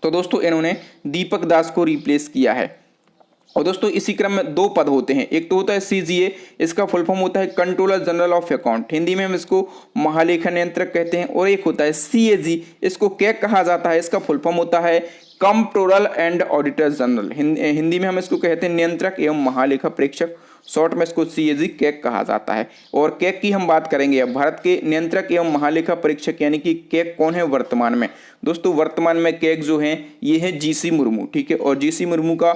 Speaker 1: तो दोस्तों इन्होंने दीपक दास को रिप्लेस किया है। और दोस्तों इसी क्रम में दो पद होते हैं, एक तो होता है सीजीए, इसका फुल फॉर्म होता है controller general of account, Hindi में हम इसको महालेखा नियंत्रक कहते हैं, और एक होता है सीएजी, इसको कैग कहा जाता है, इसका फुल फॉर्म होता है controller and auditor general, Hindi में हम इसको कहते हैं नियंत्रक एवं महालेखा प्रेक्षक, शॉर्ट में इसको सीएजी कैग कहा जाता है। और कैग की हम बात करेंगे अब, भारत के नियंत्रक एवं महालेखा परीक्षक यानी कि कैग कौन है वर्तमान में। दोस्तों वर्तमान में कैग जो है ये है जीसी मुर्मू, ठीक है, और जीसी मुर्मू का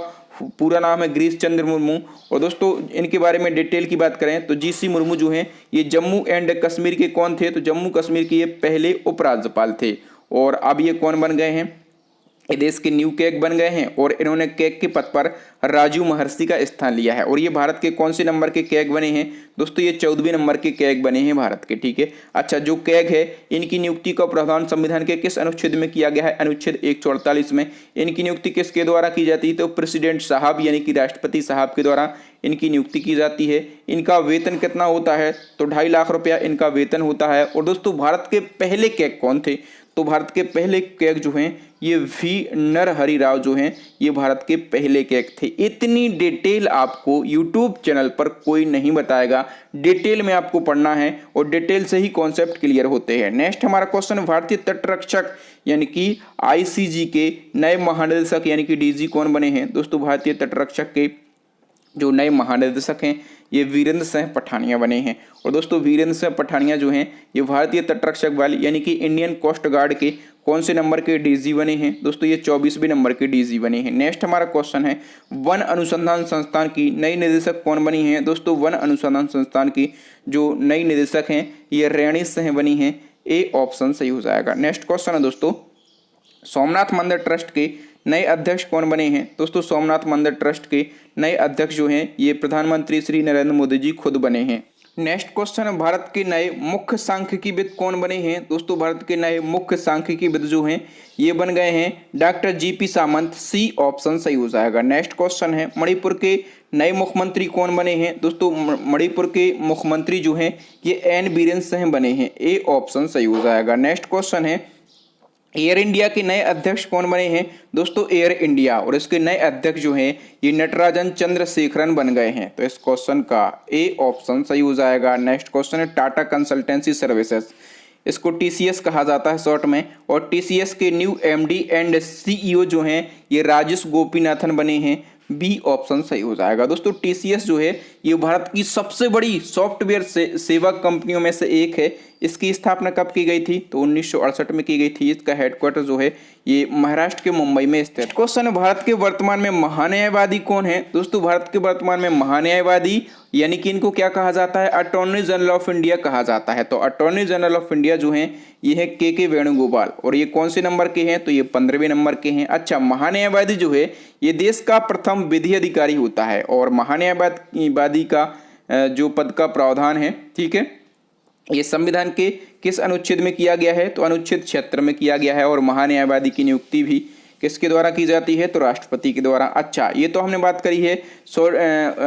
Speaker 1: पूरा नाम है गिरीश चंद्र मुर्मू। और दोस्तों इनके बारे में डिटेल की बात करें तो जीसी मुर्मू जो हैं ये जम्मू एंड कश्मीर के कौन थे, तो जम्मू कश्मीर के ये पहले उपराज्यपाल थे, और अब ये कौन बन गए हैं, ये देश के न्यू कैग बन गए हैं, और इन्होंने कैग के पद पर राजू महर्षि का स्थान लिया है। और ये भारत के कौन से नंबर के कैग बने हैं, दोस्तों ये 14वें नंबर के कैग बने हैं भारत के, ठीक है। अच्छा, जो कैग है इनकी नियुक्ति का प्रावधान संविधान के किस अनुच्छेद में किया गया है, अनुच्छेद 144 में। इनकी नियुक्ति किसके द्वारा की जाती है, तो प्रेसिडेंट साहब यानी कि राष्ट्रपति साहब के द्वारा इनकी नियुक्ति की जाती है। इनका वेतन कितना होता है, तो 2.5 लाख रुपया इनका वेतन होता है। और दोस्तों भारत के पहले कैग कौन थे, तो भारत के पहले कैग जो हैं ये वी नरहरि राव जो हैं ये भारत के पहले कैग थे। इतनी डिटेल आपको यूट्यूब चैनल पर कोई नहीं बताएगा, डिटेल में आपको पढ़ना है और डिटेल से ही कॉन्सेप्ट क्लियर होते हैं। नेक्स्ट हमारा क्वेश्चन, भारतीय तटरक्षक यानी कि आईसीजी के नए महानिदेशक यानी कि डीजी कौन बने हैं। दोस्तों भारतीय तटरक्षक के जो नए महानिदेशक हैं ये वीरेंद्र सिंह पठानिया बने हैं। और दोस्तों वीरेंद्र सिंह पठानिया जो हैं ये भारतीय तटरक्षक बल यानी कि इंडियन कोस्ट गार्ड के कौन से नंबर के डीजी बने हैं, दोस्तों ये 24वें नंबर के डीजी बने हैं। नेक्स्ट हमारा क्वेश्चन है, वन अनुसंधान संस्थान की नई निदेशक कौन बनी है। दोस्तों वन अनुसंधान संस्थान की जो नई निदेशक हैं ये रेणी सिंह बनी हैं, ए ऑप्शन सही हो जाएगा। नेक्स्ट क्वेश्चन है दोस्तों, सोमनाथ मंदिर ट्रस्ट के नए अध्यक्ष कौन बने हैं। दोस्तों सोमनाथ मंदिर ट्रस्ट के नए अध्यक्ष जो हैं ये प्रधानमंत्री श्री नरेंद्र मोदी जी खुद बने हैं। नेक्स्ट क्वेश्चन है, भारत के नए मुख्य सांख्यिकीविद कौन बने हैं। दोस्तों भारत के नए मुख्य सांख्यिकीविद जो हैं ये बन गए हैं डॉक्टर जीपी सामंत, सी ऑप्शन सही हो जाएगा। नेक्स्ट क्वेश्चन है, मणिपुर के नए मुख्यमंत्री कौन बने हैं। दोस्तों मणिपुर के मुख्यमंत्री जो हैं ये एन बीरेन सिंह बने हैं, ए ऑप्शन सही हो जाएगा। नेक्स्ट क्वेश्चन है, एयर इंडिया के नए अध्यक्ष कौन बने हैं। दोस्तों एयर इंडिया और इसके नए अध्यक्ष जो हैं ये नटराजन चंद्रशेखरन बन गए हैं, तो इस क्वेश्चन का ए ऑप्शन सही हो जाएगा। नेक्स्ट क्वेश्चन है, टाटा कंसल्टेंसी सर्विसेज, इसको टीसीएस कहा जाता है शॉर्ट में, और टीसीएस के न्यू एमडी एंड सीईओ जो हैं ये राजेश गोपीनाथन बने हैं, बी ऑप्शन सही हो जाएगा। दोस्तों टीसीएस जो है ये भारत की सबसे बड़ी सॉफ्टवेयर सेवा कंपनियों में से एक है। इसकी स्थापना कब की गई थी, तो 1968 में की गई थी। इसका हेडक्वार्टर जो है ये महाराष्ट्र के मुंबई में स्थित। क्वेश्चन है, भारत के वर्तमान में महान्यायवादी कौन है। दोस्तों भारत के वर्तमान में महान्यायवादी यानी कि इनको क्या कहा जाता है, अटॉर्नी जनरल ऑफ इंडिया कहा जाता है। तो अटॉर्नी जनरल ऑफ इंडिया जो है ये है के वेणुगोपाल, और ये कौन से नंबर के हैं, तो ये 15वें नंबर के हैं। अच्छा, महान्यायवादी जो है ये देश का प्रथम विधि अधिकारी होता है, और महान्यायवादी का जो पद का प्रावधान है, ठीक है, ये संविधान के किस अनुच्छेद में किया गया है, तो अनुच्छेद 76 में किया गया है। और महान्यायवादी की नियुक्ति भी किसके द्वारा की जाती है, तो राष्ट्रपति के द्वारा। अच्छा, ये तो हमने बात करी है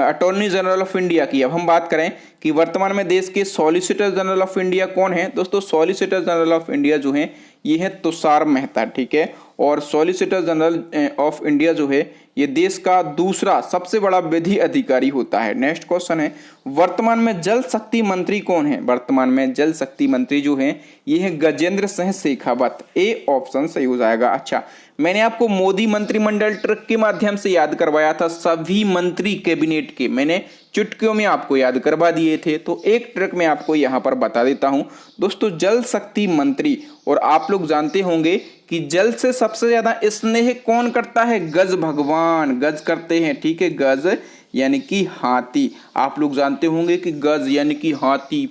Speaker 1: अटॉर्नी जनरल ऑफ इंडिया की। अब हम बात करें कि वर्तमान में देश के सॉलिसिटर जनरल ऑफ इंडिया कौन है। दोस्तों सॉलिसिटर जनरल ऑफ इंडिया जो है ये है तुषार मेहता, ठीक है, और सॉलिसिटर जनरल ऑफ इंडिया जो है ये देश का दूसरा सबसे बड़ा विधि अधिकारी होता है। नेक्स्ट क्वेश्चन है, वर्तमान में जल शक्ति मंत्री कौन है। वर्तमान में जल शक्ति मंत्री जो है ये है गजेंद्र सिंह शेखावत, ए ऑप्शन सही हो जाएगा। अच्छा, मैंने आपको मोदी मंत्रिमंडल ट्रिक के माध्यम से याद करवाया था, सभी मंत्री कैबिनेट के मैंने चुटकियों में आपको याद करवा दिए थे, तो एक ट्रिक मैं आपको यहाँ पर बता देता हूँ। दोस्तों जल शक्ति मंत्री, और आप लोग जानते होंगे कि जल से सबसे ज्यादा स्नेह कौन करता है, गज भगवान, गज करते हैं, ठीक है, गज यानी कि हाथी। आप लोग जानते होंगे कि गज यानी कि हाथी,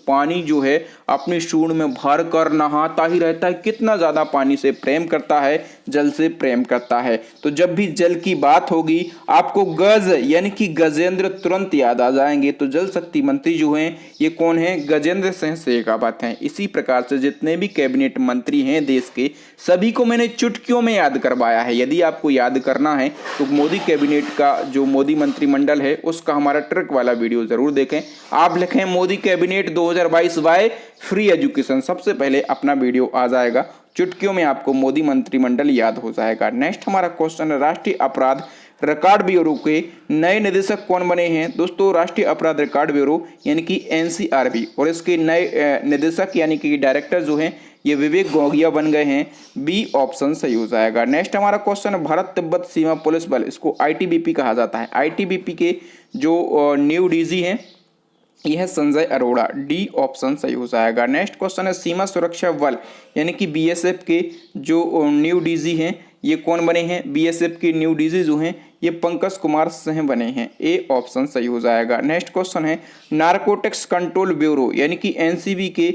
Speaker 1: पानी जो है अपनी सूंड में भर कर नहाता ही रहता है, कितना ज़्यादा पानी से प्रेम करता है, जल से प्रेम करता है। तो जब भी जल की बात होगी आपको गज यानी कि गजेंद्र तुरंत याद आ जाएंगे। तो जल शक्ति मंत्री जो हैं ये कौन है? गजेंद्र सिंह शेखावत हैं। इसी प्रकार से जितने भी कैबिनेट मंत्री हैं देश के, सभी को मैंने चुटकियों में याद करवाया है। यदि आपको याद करना है तो मोदी कैबिनेट का जो मोदी मंत्रिमंडल है उसका हमारा ट्रिक वाला वीडियो जरूर देखें। आप लिखें Modi cabinet 2022 by free education, सबसे पहले अपना वीडियो आ जाएगा। चुटकियों में आपको मोदी मंत्रिमंडल याद हो जाएगा। नेक्स्ट हमारा क्वेश्चन है राष्ट्रीय अपराध रिकॉर्ड ब्यूरो के नए निदेशक कौन बने हैं? दोस्तों राष्ट्रीय अपराध रिकॉर्ड ब्यूरो यानी कि एनसीआरबी और इसके नए निदेशक यानी कि डायरेक्टर जो हैं ये विवेक गौगिया बन गए हैं। बी ऑप्शन सही हो जाएगा। नेक्स्ट हमारा क्वेश्चन है भारत तिब्बत सीमा पुलिस बल, इसको आईटीबीपी कहा जाता है। आईटीबीपी के जो न्यू डीजी हैं यह है संजय अरोड़ा। डी ऑप्शन सही हो जाएगा। नेक्स्ट क्वेश्चन है सीमा सुरक्षा बल यानी कि बीएसएफ के जो न्यू डीजी हैं ये कौन बने हैं? बीएसएफ के न्यू डीजी जो हैं ये पंकज कुमार सिंह बने हैं। ए ऑप्शन सही हो जाएगा। नेक्स्ट क्वेश्चन है नारकोटिक्स कंट्रोल ब्यूरो यानी कि एनसीबी के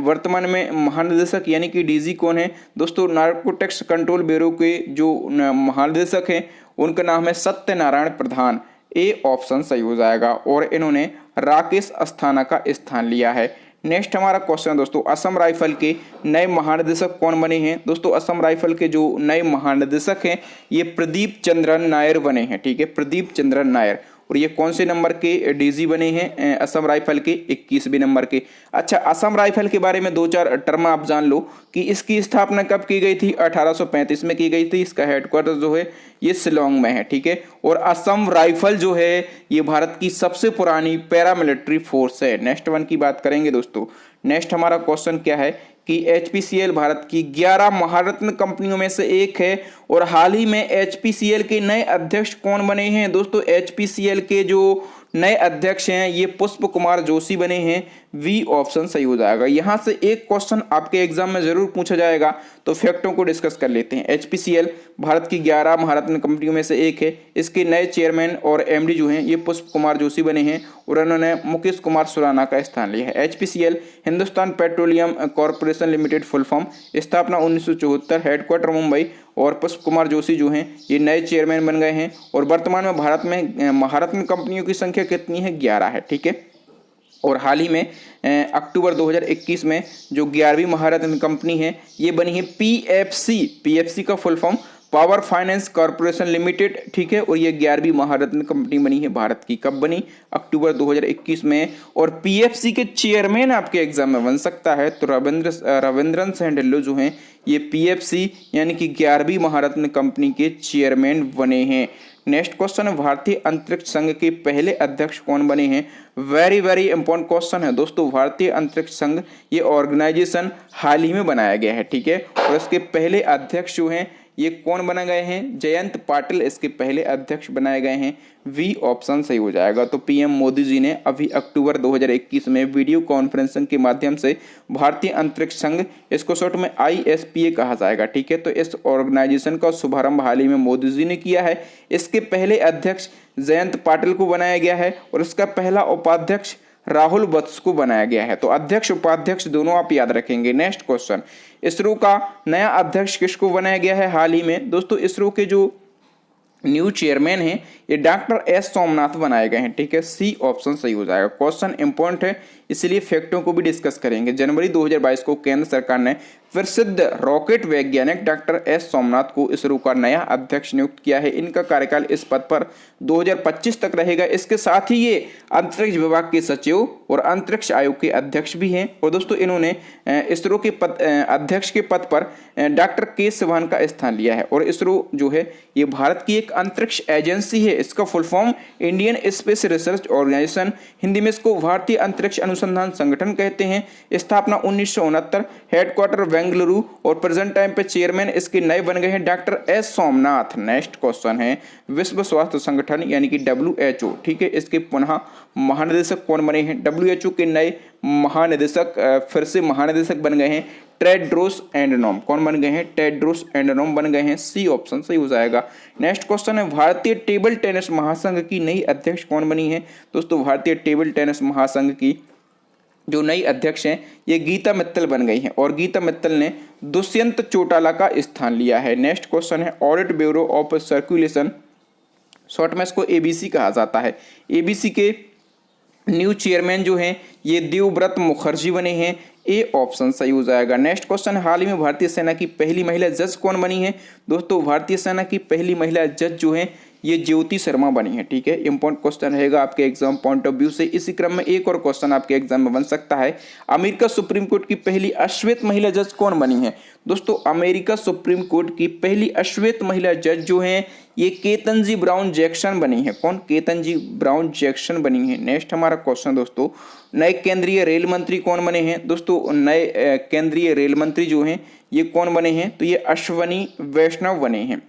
Speaker 1: वर्तमान में महानिदेशक यानी कि डीजी कौन है? दोस्तों नारकोटिक्स कंट्रोल ब्यूरो के जो महानिदेशक हैं उनका नाम है सत्यनारायण प्रधान। ए ऑप्शन सही हो जाएगा। और इन्होंने राकेश अस्थाना का स्थान लिया है। नेक्स्ट हमारा क्वेश्चन है दोस्तों असम राइफल के नए महानिदेशक कौन बने हैं? दोस्तों असम राइफल के जो नए महानिदेशक हैं ये प्रदीप चंद्रन नायर बने हैं। ठीक है, प्रदीप चंद्रन नायर। और ये कौन से नंबर के डीजी बने हैं? असम राइफल के 21वें नंबर के। अच्छा, असम राइफल के बारे में दो चार टर्म आप जान लो कि इसकी स्थापना कब की गई थी? 1835 में की गई थी। इसका हेडक्वार्टर जो है ये शिलोंग में है। ठीक है, और असम राइफल जो है ये भारत की सबसे पुरानी पैरामिलिट्री फोर्स है। नेक्स्ट वन की बात करेंगे दोस्तों। नेक्स्ट हमारा क्वेश्चन क्या है कि एचपीसीएल भारत की 11 महारत्न कंपनियों में से एक है और हाल ही में एचपीसीएल के नए अध्यक्ष कौन बने हैं? दोस्तों एचपीसीएल के जो नए अध्यक्ष हैं ये पुष्प कुमार जोशी बने हैं। वी ऑप्शन सही हो जाएगा। यहां से एक क्वेश्चन आपके एग्जाम में जरूर पूछा जाएगा, तो फैक्टों को डिस्कस कर लेते हैं। एचपीसीएल भारत की 11 महारत्न कंपनियों में से एक है। इसके नए चेयरमैन और एमडी जो हैं ये पुष्प कुमार जोशी बने हैं और उन्होंने मुकेश कुमार सुराना का स्थान लिया है। HPCL Hindustan petroleum corporation limited full form, स्थापना 1974, हेडक्वार्टर मुंबई। और पुष्प कुमार जोशी जो हैं ये नए चेयरमैन बन गए हैं। और वर्तमान में भारत में महारत्न कंपनियों की संख्या कितनी है? 11 है। ठीक है, और हाल ही में अक्टूबर 2021 में जो 11वीं महारत्न कंपनी है ये बनी है पीएफसी। पीएफसी का full form power finance corporation limited. ठीक है, और ये 11वीं महारत्न कंपनी बनी है भारत की। कब बनी? अक्टूबर 2021 में। और पीएफसी के चेयरमैन आपके एग्जाम में बन सकता है तो रविंद्रन सिंह ढिल्लों जो हैं ये पीएफसी यानी कि 11वीं महारत्न कंपनी के चेयरमैन बने हैं। नेक्स्ट क्वेश्चन है भारतीय अंतरिक्ष संघ के पहले अध्यक्ष कौन बने हैं? वेरी वेरी इंपॉर्टेंट क्वेश्चन है दोस्तों। भारतीय अंतरिक्ष संघ ये ऑर्गेनाइजेशन हाल ही में बनाया गया है। ठीक है, और इसके पहले अध्यक्ष जो हैं ये कौन बना गए हैं? जयंत पाटिल इसके पहले अध्यक्ष बनाए गए हैं। वी ऑप्शन सही हो जाएगा। तो पीएम मोदी जी ने अभी अक्टूबर 2021 में वीडियो कॉन्फ्रेंसिंग के माध्यम से भारतीय अंतरिक्ष संघ, इसको शॉर्ट में आईएसपीए कहा जाएगा। ठीक है, तो इस ऑर्गेनाइजेशन का शुभारंभ हाल ही में मोदी जी ने किया है। इसके पहले अध्यक्ष जयंत पाटिल को बनाया गया है और इसका पहला उपाध्यक्ष राहुल वत्स को बनाया गया है। तो अध्यक्ष उपाध्यक्ष दोनों आप याद रखेंगे। नेक्स्ट क्वेश्चन, इसरो का नया अध्यक्ष किसको बनाया गया है हाल ही में? दोस्तों इसरो के जो न्यू चेयरमैन हैं ये डॉक्टर एस सोमनाथ बनाए गए हैं। ठीक है, सी ऑप्शन सही हो जाएगा। क्वेश्चन इंपॉर्टेंट है इसलिए फैक्टों को भी डिस्कस करेंगे। जनवरी 2022 को केंद्र सरकार ने प्रसिद्ध रॉकेट वैज्ञानिक डॉक्टर एस सोमनाथ को इसरो का नया अध्यक्ष नियुक्त किया है। इनका कार्यकाल इस पद पर 2025 तक रहेगा। इसके साथ ही ये अंतरिक्ष विभाग के सचिव और अंतरिक्ष आयोग के अध्यक्ष भी हैं। और दोस्तों इन्होंने इसरो के अध्यक्ष के पद पर डॉक्टर के सिवान का स्थान लिया है। और इसरो जो है ये भारत की एक अंतरिक्ष एजेंसी है। इसका full form Indian space research organisation, Hindi में इसको भारतीय अंतरिक्ष अनुसंधान संगठन कहते हैं। स्थापना 1969, हेडक्वार्टर बेंगलुरु और प्रेजेंट टाइम पे चेयरमैन इसके नए बन गए हैं doctor S Somnath. Next question है विश्व स्वास्थ्य संगठन यानी कि WHO। ठीक है, इसके पुनः महानिदेशक कौन बने हैं? WHO के नए महानिदेशक फिर से महानिदेशक बन गए हैं टेड्रोस एडनोम। कौन बन गए हैं? टेड्रोस एडनोम बन गए हैं। सी ऑप्शन सही हो जाएगा। नेक्स्ट क्वेश्चन है भारतीय टेबल टेनिस महासंघ की नई अध्यक्ष कौन बनी है? दोस्तों भारतीय टेबल टेनिस महासंघ की जो नई अध्यक्ष हैं ये गीता मित्तल बन गई हैं और गीता मित्तल ने दुष्यंत चौटाला का स्थान लिया है। नेक्स्ट क्वेश्चन है audit bureau of circulation, short में इसको एबीसी कहा जाता है। एबीसी के न्यू चेयरमैन जो हैं ये देवव्रत मुखर्जी बने हैं। ए ऑप्शन सही हो जाएगा। नेक्स्ट क्वेश्चन, हाल ही में भारतीय सेना की पहली महिला जज कौन बनी है? दोस्तों भारतीय सेना की पहली महिला जज जो है ये ज्योति शर्मा बनी है। ठीक है, इंपॉर्टेंट क्वेश्चन रहेगा आपके एग्जाम पॉइंट ऑफ व्यू से। इसी क्रम में एक और क्वेश्चन आपके एग्जाम में बन सकता है, अमेरिका सुप्रीम कोर्ट की पहली अश्वेत महिला जज कौन बनी है? दोस्तों अमेरिका सुप्रीम कोर्ट की पहली अश्वेत महिला जज जो है ये केतनजी ब्राउन जैक्सन बनी है। कौन? केतनजी ब्राउन जैक्सन बनी है। नेक्स्ट हमारा क्वेश्चन दोस्तों, नए केंद्रीय रेल मंत्री कौन बने हैं? दोस्तों नए केंद्रीय रेल मंत्री जो हैं ये कौन बने हैं? तो ये अश्वनी वैष्णव बने हैं।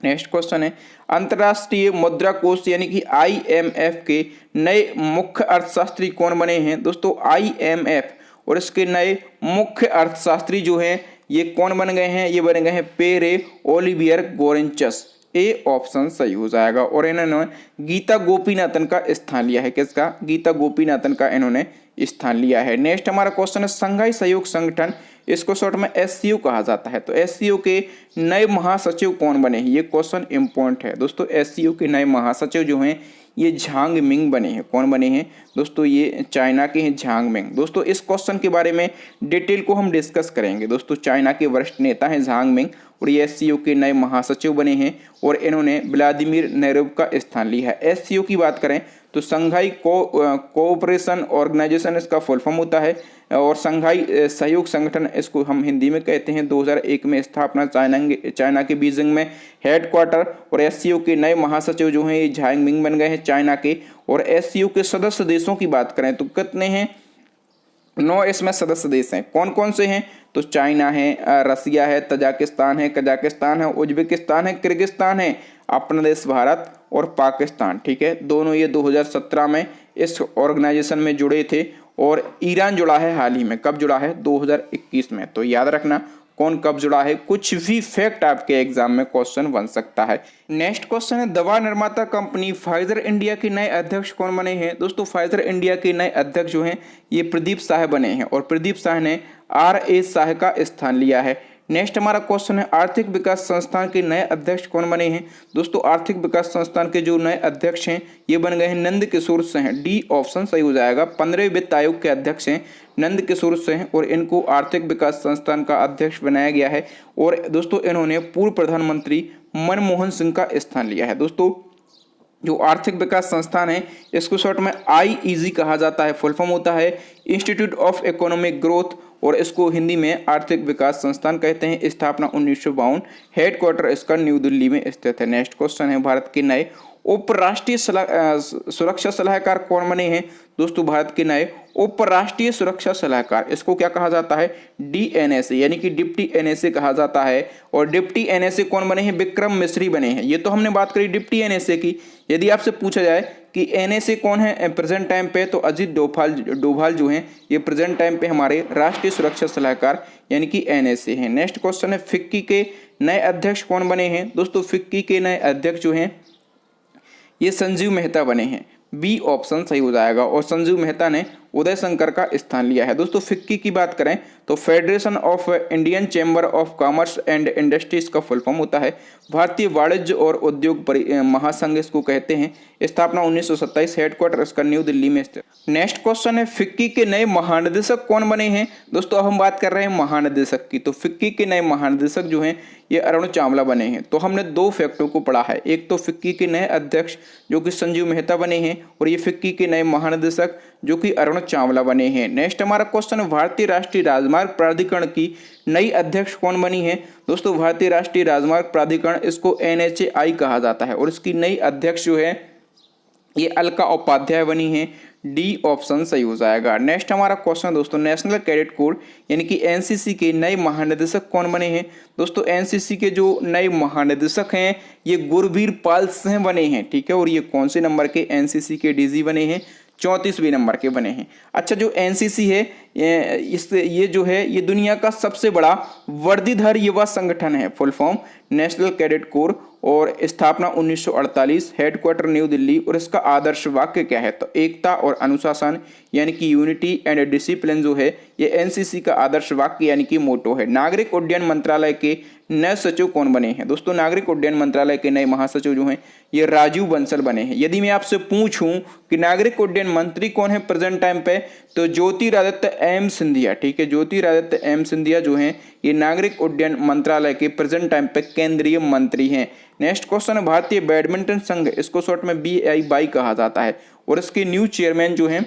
Speaker 1: नेक्स्ट क्वेश्चन है, अंतर्राष्ट्रीय मुद्रा कोष यानी कि आईएमएफ के नए मुख्य अर्थशास्त्री कौन बने हैं? दोस्तों आईएमएफ और इसके नए मुख्य अर्थशास्त्री जो हैं ये कौन बन गए हैं? ये बन गए हैं पेरे ओलिवियर गोरेंचस। ए ऑप्शन सही हो जाएगा। और इन्होंने गीता गोपीनाथन का स्थान लिया है। किसका? गीता गोपीनाथन का इन्होंने स्थान लिया है। नेक्स्ट हमारा क्वेश्चन है, संघाई सहयोग संगठन, इसको शॉर्ट में एससीओ कहा जाता है। तो एससीओ के नए महासचिव कौन बने हैं? ये क्वेश्चन इंपॉर्टेंट है दोस्तों। एससीओ के नए महासचिव जो हैं ये झांग मिंग बने हैं। कौन बने हैं दोस्तों? ये चाइना के हैं, झांग मिंग। दोस्तों इस क्वेश्चन के बारे में डिटेल को हम डिस्कस करेंगे। दोस्तों चाइना के वरिष्ठ नेता हैं झांग मिंग और ये एससीओ के नए महासचिव बने हैं और इन्होंने व्लादिमीर नेरेव का स्थान लिया है। एससीओ की बात करें तो संघाई कोऑपरेशन ऑर्गेनाइजेशन इसका फुल फॉर्म होता है और संघाई सहयोग संगठन इसको हम हिंदी में कहते हैं। 2001 में स्थापना, चाइना के बीजिंग में हेडक्वार्टर। और एससीओ के नए महासचिव जो हैं ये झांग मिंग बन गए हैं चाइना के। और एससीओ के सदस्य देशों की बात करें तो कितने हैं? 9 इसमें सदस्य देश हैं। कौन कौन से हैं? तो चाइना है, रसिया है, तजाकिस्तान है, कजाकिस्तान है, उज्बेकिस्तान है, किर्गिस्तान है, अपना देश भारत और पाकिस्तान। ठीक है, दोनों ये 2017 में इस ऑर्गेनाइजेशन में जुड़े थे और ईरान जुड़ा है हाल ही में। कब जुड़ा है? 2021 में। तो याद रखना कौन कब जुड़ा है, कुछ भी फैक्ट आपके एग्जाम में क्वेश्चन बन सकता है। नेक्स्ट क्वेश्चन है, दवा निर्माता कंपनी फाइजर इंडिया के नए अध्यक्ष कौन बने हैं? दोस्तों फाइजर इंडिया के नए अध्यक्ष जो हैं ये प्रदीप शाह बने हैं और प्रदीप शाह ने RA शाह का स्थान लिया है। नेक्स्ट हमारा क्वेश्चन है, आर्थिक विकास संस्थान के नए अध्यक्ष कौन बने हैं? दोस्तों आर्थिक विकास संस्थान के जो नए अध्यक्ष हैं ये बन गए हैं नंद किशोर सिंह। डी ऑप्शन सही हो जाएगा। 15वें वित्त आयोग के अध्यक्ष हैं नंद किशोर सिंह और इनको आर्थिक विकास संस्थान का अध्यक्ष बनाया गया है। और दोस्तों इन्होंने पूर्व प्रधानमंत्री मनमोहन सिंह का स्थान लिया है। दोस्तों जो आर्थिक विकास संस्थान है इसको शॉर्ट में IEG कहा जाता है, फुल फॉर्म होता है इंस्टीट्यूट ऑफ इकोनॉमिक ग्रोथ और इसको हिंदी में आर्थिक विकास संस्थान कहते हैं। स्थापना 1952, हेडक्वार्टर इसका न्यू दिल्ली में स्थित है। नेक्स्ट क्वेश्चन है, भारत के नए उपराष्ट्रीय सुरक्षा सलाहकार कौन बने हैं? दोस्तों भारत के नए उपराष्ट्रीय सुरक्षा सलाहकार, इसको क्या कहा जाता है? DNSA यानी कि डिप्टी NSA कहा जाता है। और डिप्टी NSA कौन बने हैं? विक्रम मिश्री बने हैं। ये तो हमने बात करी डिप्टी NSA की। यदि आपसे पूछा जाए कि NSA कौन है प्रेजेंट टाइम पे, तो अजीत डोभाल जो हैं ये प्रेजेंट टाइम पे हमारे राष्ट्रीय सुरक्षा सलाहकार यानी कि NSA हैं। नेक्स्ट क्वेश्चन है, फिक्की के नए अध्यक्ष कौन बने हैं? दोस्तों फिक्की के नए अध्यक्ष जो हैं ये संजीव मेहता बने हैं। बी ऑप्शन सही हो जाएगा। और संजीव मेहता ने उदय शंकर का स्थान लिया है। दोस्तों फिक्की की बात करें तो federation of Indian chamber of commerce and industries का फुल फॉर्म होता है भारतीय वाणिज्य और उद्योग महासंघ इसको कहते हैं। स्थापना 1927, हेडक्वार्टर इसका न्यू दिल्ली में स्थित। नेक्स्ट क्वेश्चन है, फिक्की के नए महानिदेशक कौन बने हैं? दोस्तों अब हम बात कर रहे हैं महानिदेशक की। तो फिक्की के नए महानिदेशक जो हैं ये अरुण चावला बने हैं। तो हमने 2 फैक्टों को पढ़ा है, एक तो फिक्की के नए अध्यक्ष जो कि संजीव मेहता बने हैं और ये फिक्की के नए महानिदेशक जो कि अरुण चावला बने हैं। नेक्स्ट हमारा क्वेश्चन है, भारतीय राष्ट्रीय राजमार्ग प्राधिकरण की नई अध्यक्ष कौन बनी है? दोस्तों भारतीय राष्ट्रीय राजमार्ग प्राधिकरण इसको NHAI कहा जाता है और इसकी नई अध्यक्ष जो है ये अलका उपाध्याय बनी है। डी ऑप्शन सही हो जाएगा। नेक्स्ट हमारा क्वेश्चन दोस्तों, नेशनल कैडेट कोर यानी कि NCC के नए महानिदेशक कौन बने हैं? दोस्तों NCC के जो नए महानिदेशक हैं ये गुरवीर पाल सिंह बने हैं। ठीक है, और ये कौन से नंबर के NCC के DG बने हैं? 34वें नंबर के बने हैं। अच्छा, जो NCC है ये जो है ये दुनिया का सबसे बड़ा वर्दीधारी युवा संगठन है, full form national cadet corps और स्थापना 1948, हेडक्वार्टर न्यू दिल्ली। और इसका आदर्श वाक्य क्या है? तो एकता और अनुशासन यानी कि यूनिटी एंड डिसिप्लिन जो है ये एनसीसी का आदर्श वाक्य यानी कि मोटो है। नागरिक उड्डयन मंत्रालय के नए सचिव कौन बने हैं? दोस्तों नागरिक उड्डयन मंत्रालय के नए महासचिव जो हैं ये राजीव बंसल बने हैं। यदि मैं आपसे पूछूं कि नागरिक उड्डयन मंत्री कौन है प्रेजेंट टाइम पे, तो ज्योतिरादित्य एम सिंधिया, ठीक है, ज्योतिरादित्य एम सिंधिया जो हैं ये नागरिक उड्डयन मंत्रालय के प्रेजेंट टाइम पे केंद्रीय मंत्री हैं। नेक्स्ट क्वेश्चन है भारतीय बैडमिंटन संघ, इसको शॉर्ट में BIBI कहा जाता है, और इसके न्यू चेयरमैन जो हैं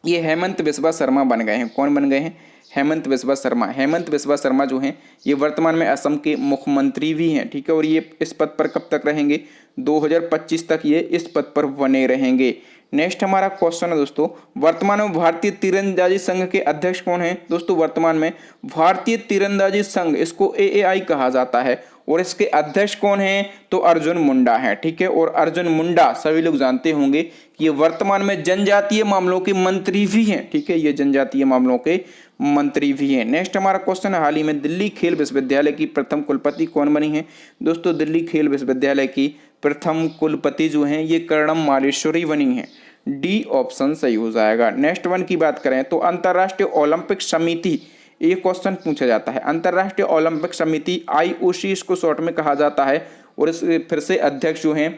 Speaker 1: ये हेमंत बिस्वा शर्मा बन गए हैं। कौन बन गए हैं? हेमंत बिस्वा शर्मा। हेमंत बिस्वा शर्मा जो हैं ये वर्तमान में असम के मुख्यमंत्री भी हैं, ठीक है, और ये इस पद पर कब तक रहेंगे? 2025 तक ये इस पद पर बने रहेंगे। नेक्स्ट हमारा क्वेश्चन है दोस्तों, वर्तमान में भारतीय तीरंदाजी संघ के अध्यक्ष कौन हैं? दोस्तों वर्तमान में भारतीय तीरंदाजी संघ, इसको AAI कहा जाता है, और इसके अध्यक्ष कौन हैं? तो अर्जुन मुंडा हैं, ठीक है, और अर्जुन मुंडा सभी लोग जानते होंगे कि ये वर्तमान में जनजातीय मामलों के मंत्री भी हैं, ठीक है, ये जनजातीय मामलों के मंत्री भी हैं। नेक्स्ट हमारा क्वेश्चन है, हाल ही में दिल्ली खेल विश्वविद्यालय की प्रथम कुलपति कौन बनी है? दोस्तों दिल्ली खेल विश्वविद्यालय की प्रथम कुलपति जो हैं ये कर्णम मालेश्वरी बनी है। डी ऑप्शन सही हो जाएगा। नेक्स्ट वन की बात करें तो अंतर्राष्ट्रीय ओलंपिक समिति, ये क्वेश्चन पूछा जाता है, अंतर्राष्ट्रीय ओलंपिक समिति IOC इसको शॉर्ट में कहा जाता है, और इस फिर से अध्यक्ष जो हैं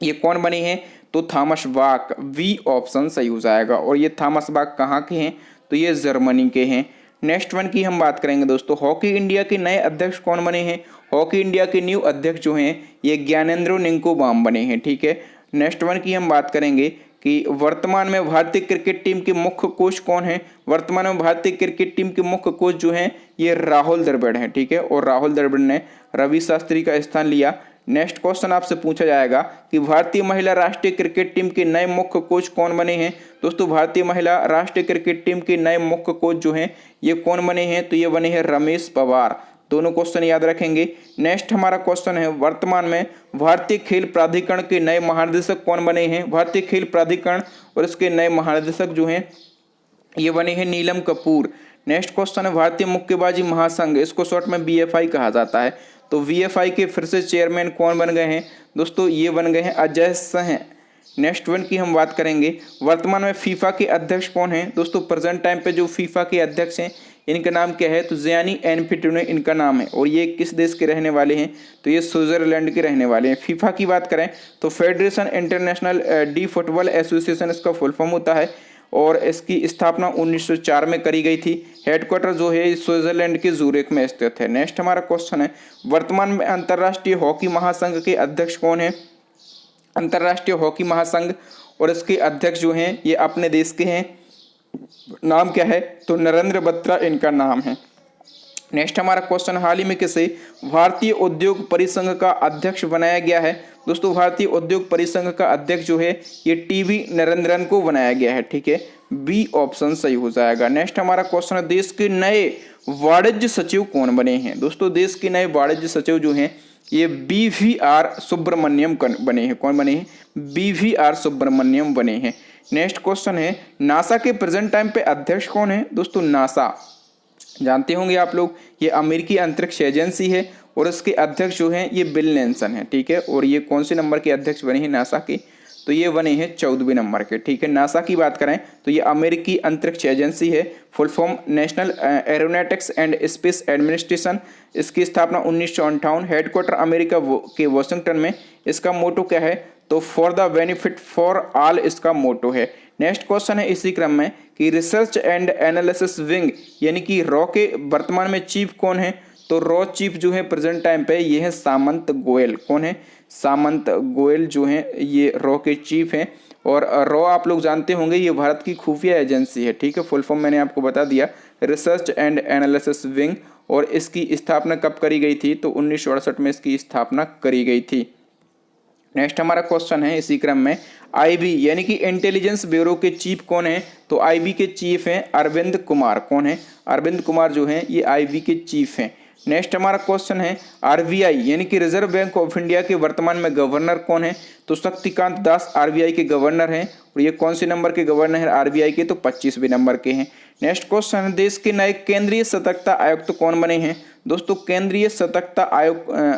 Speaker 1: ये कौन बने हैं? तो थॉमस बाक। वी ऑप्शन सही हो जाएगा। और ये थॉमस बाक कहाँ के हैं? तो ये जर्मनी के हैं। नेक्स्ट वन की हम बात करेंगे दोस्तों, हॉकी इंडिया के नए अध्यक्ष कौन बने हैं? हॉकी इंडिया के न्यू अध्यक्ष जो हैं ये ज्ञानेंद्रो निंकोबाम बने हैं, ठीक है। नेक्स्ट वन की हम बात करेंगे कि वर्तमान में भारतीय क्रिकेट टीम के मुख्य कोच कौन है? वर्तमान में भारतीय क्रिकेट टीम के मुख्य कोच जो हैं ये राहुल द्रविड़ हैं, ठीक है, और राहुल द्रविड़ ने रवि शास्त्री का स्थान लिया। नेक्स्ट क्वेश्चन आपसे पूछा जाएगा कि भारतीय महिला राष्ट्रीय क्रिकेट टीम के नए मुख्य कोच कौन बने हैं? दोस्तों भारतीय महिला राष्ट्रीय क्रिकेट टीम के नए मुख्य कोच जो हैं ये कौन बने हैं? तो ये बने हैं रमेश पवार। दोनों क्वेश्चन याद रखेंगे। नेक्स्ट हमारा क्वेश्चन है, वर्तमान में भारतीय खेल प्राधिकरण के नए महानिदेशक कौन बने हैं? भारतीय खेल प्राधिकरण और इसके नए महानिदेशक जो हैं ये बने हैं नीलम कपूर। नेक्स्ट क्वेश्चन है, भारतीय मुक्केबाजी महासंघ, इसको शॉर्ट में BFI कहा जाता है, तो VFI के फिर से चेयरमैन कौन बन गए हैं? दोस्तों ये बन गए हैं अजय सिंह। नेक्स्ट वन की हम बात करेंगे, वर्तमान में फीफा के अध्यक्ष कौन हैं? दोस्तों प्रेजेंट टाइम पे जो फीफा के अध्यक्ष हैं इनका नाम क्या है? तो जियानी इन्फांटिनो इनका नाम है, और ये किस देश के रहने वाले हैं? तो ये स्विट्जरलैंड के रहने वाले हैं। फीफा की बात करें तो federation international D football association इसका फुल फॉर्म होता है, और इसकी स्थापना 1904 में करी गई थी। हेडक्वार्टर जो है स्विट्जरलैंड के जूरिक में स्थित है। नेक्स्ट हमारा क्वेश्चन है, वर्तमान में अंतर्राष्ट्रीय हॉकी महासंघ के अध्यक्ष कौन है? अंतर्राष्ट्रीय हॉकी महासंघ और इसके अध्यक्ष जो हैं ये अपने देश के हैं, नाम क्या है? तो नरेंद्र बत्रा इनका नाम है। नेक्स्ट हमारा क्वेश्चन, हाल ही में किसे भारतीय उद्योग परिसंघ का अध्यक्ष बनाया गया है? दोस्तों भारतीय उद्योग परिसंघ का अध्यक्ष जो है ये TV नरेंद्रन को बनाया गया है, ठीक है, बी ऑप्शन सही हो जाएगा। नेक्स्ट हमारा क्वेश्चन है, देश के नए वाणिज्य सचिव कौन बने हैं? दोस्तों देश के नए वाणिज्य सचिव जो हैं ये BVR सुब्रमण्यम बने हैं। कौन बने हैं? BVR सुब्रमण्यम बने हैं। नेक्स्ट क्वेश्चन है, नासा के प्रेजेंट टाइम पे अध्यक्ष कौन है? दोस्तों नासा जानते होंगे आप लोग, ये अमेरिकी अंतरिक्ष एजेंसी है, और इसके अध्यक्ष जो हैं ये बिल नेल्सन है, ठीक है, और ये कौन से नंबर के अध्यक्ष बने हैं नासा के? तो ये बने हैं 14वें नंबर के, ठीक है। नासा की बात करें तो ये अमेरिकी अंतरिक्ष एजेंसी है, full form national aeronautics and space administration. इसकी स्थापना 1958, हेडक्वार्टर अमेरिका के वाशिंगटन में। इसका मोटो क्या है? तो for the benefit for all इसका मोटो है। नेक्स्ट क्वेश्चन है इसी क्रम में कि रिसर्च एंड एनालिसिस विंग यानी कि रॉ के वर्तमान में चीफ कौन है? तो रॉ चीफ जो है प्रेजेंट टाइम पे ये है सामंत गोयल। कौन है? सामंत गोयल जो हैं ये रॉ के चीफ हैं। और रॉ आप लोग जानते होंगे ये भारत की खुफिया एजेंसी है, ठीक है, फुल फॉर्म मैंने आपको बता दिया, रिसर्च एंड एनालिसिस विंग। और इसकी स्थापना कब करी गई थी? तो 1968 में इसकी स्थापना करी गई थी। नेक्स्ट हमारा क्वेश्चन है इसी क्रम में, IB यानी कि इंटेलिजेंस ब्यूरो के चीफ कौन है? तो IB के चीफ हैं अरविंद कुमार। कौन है? अरविंद कुमार जो हैं ये IB के चीफ हैं। नेक्स्ट हमारा क्वेश्चन है, RBI यानी कि रिजर्व बैंक ऑफ इंडिया के वर्तमान में गवर्नर कौन है? तो शक्तिकांत दास RBI के गवर्नर हैं। और ये कौन से नंबर के गवर्नर हैं RBI के? तो 25वें नंबर के हैं। नेक्स्ट क्वेश्चन है, देश के नए केंद्रीय सतर्कता आयुक्त कौन बने हैं? दोस्तों केंद्रीय सतर्कता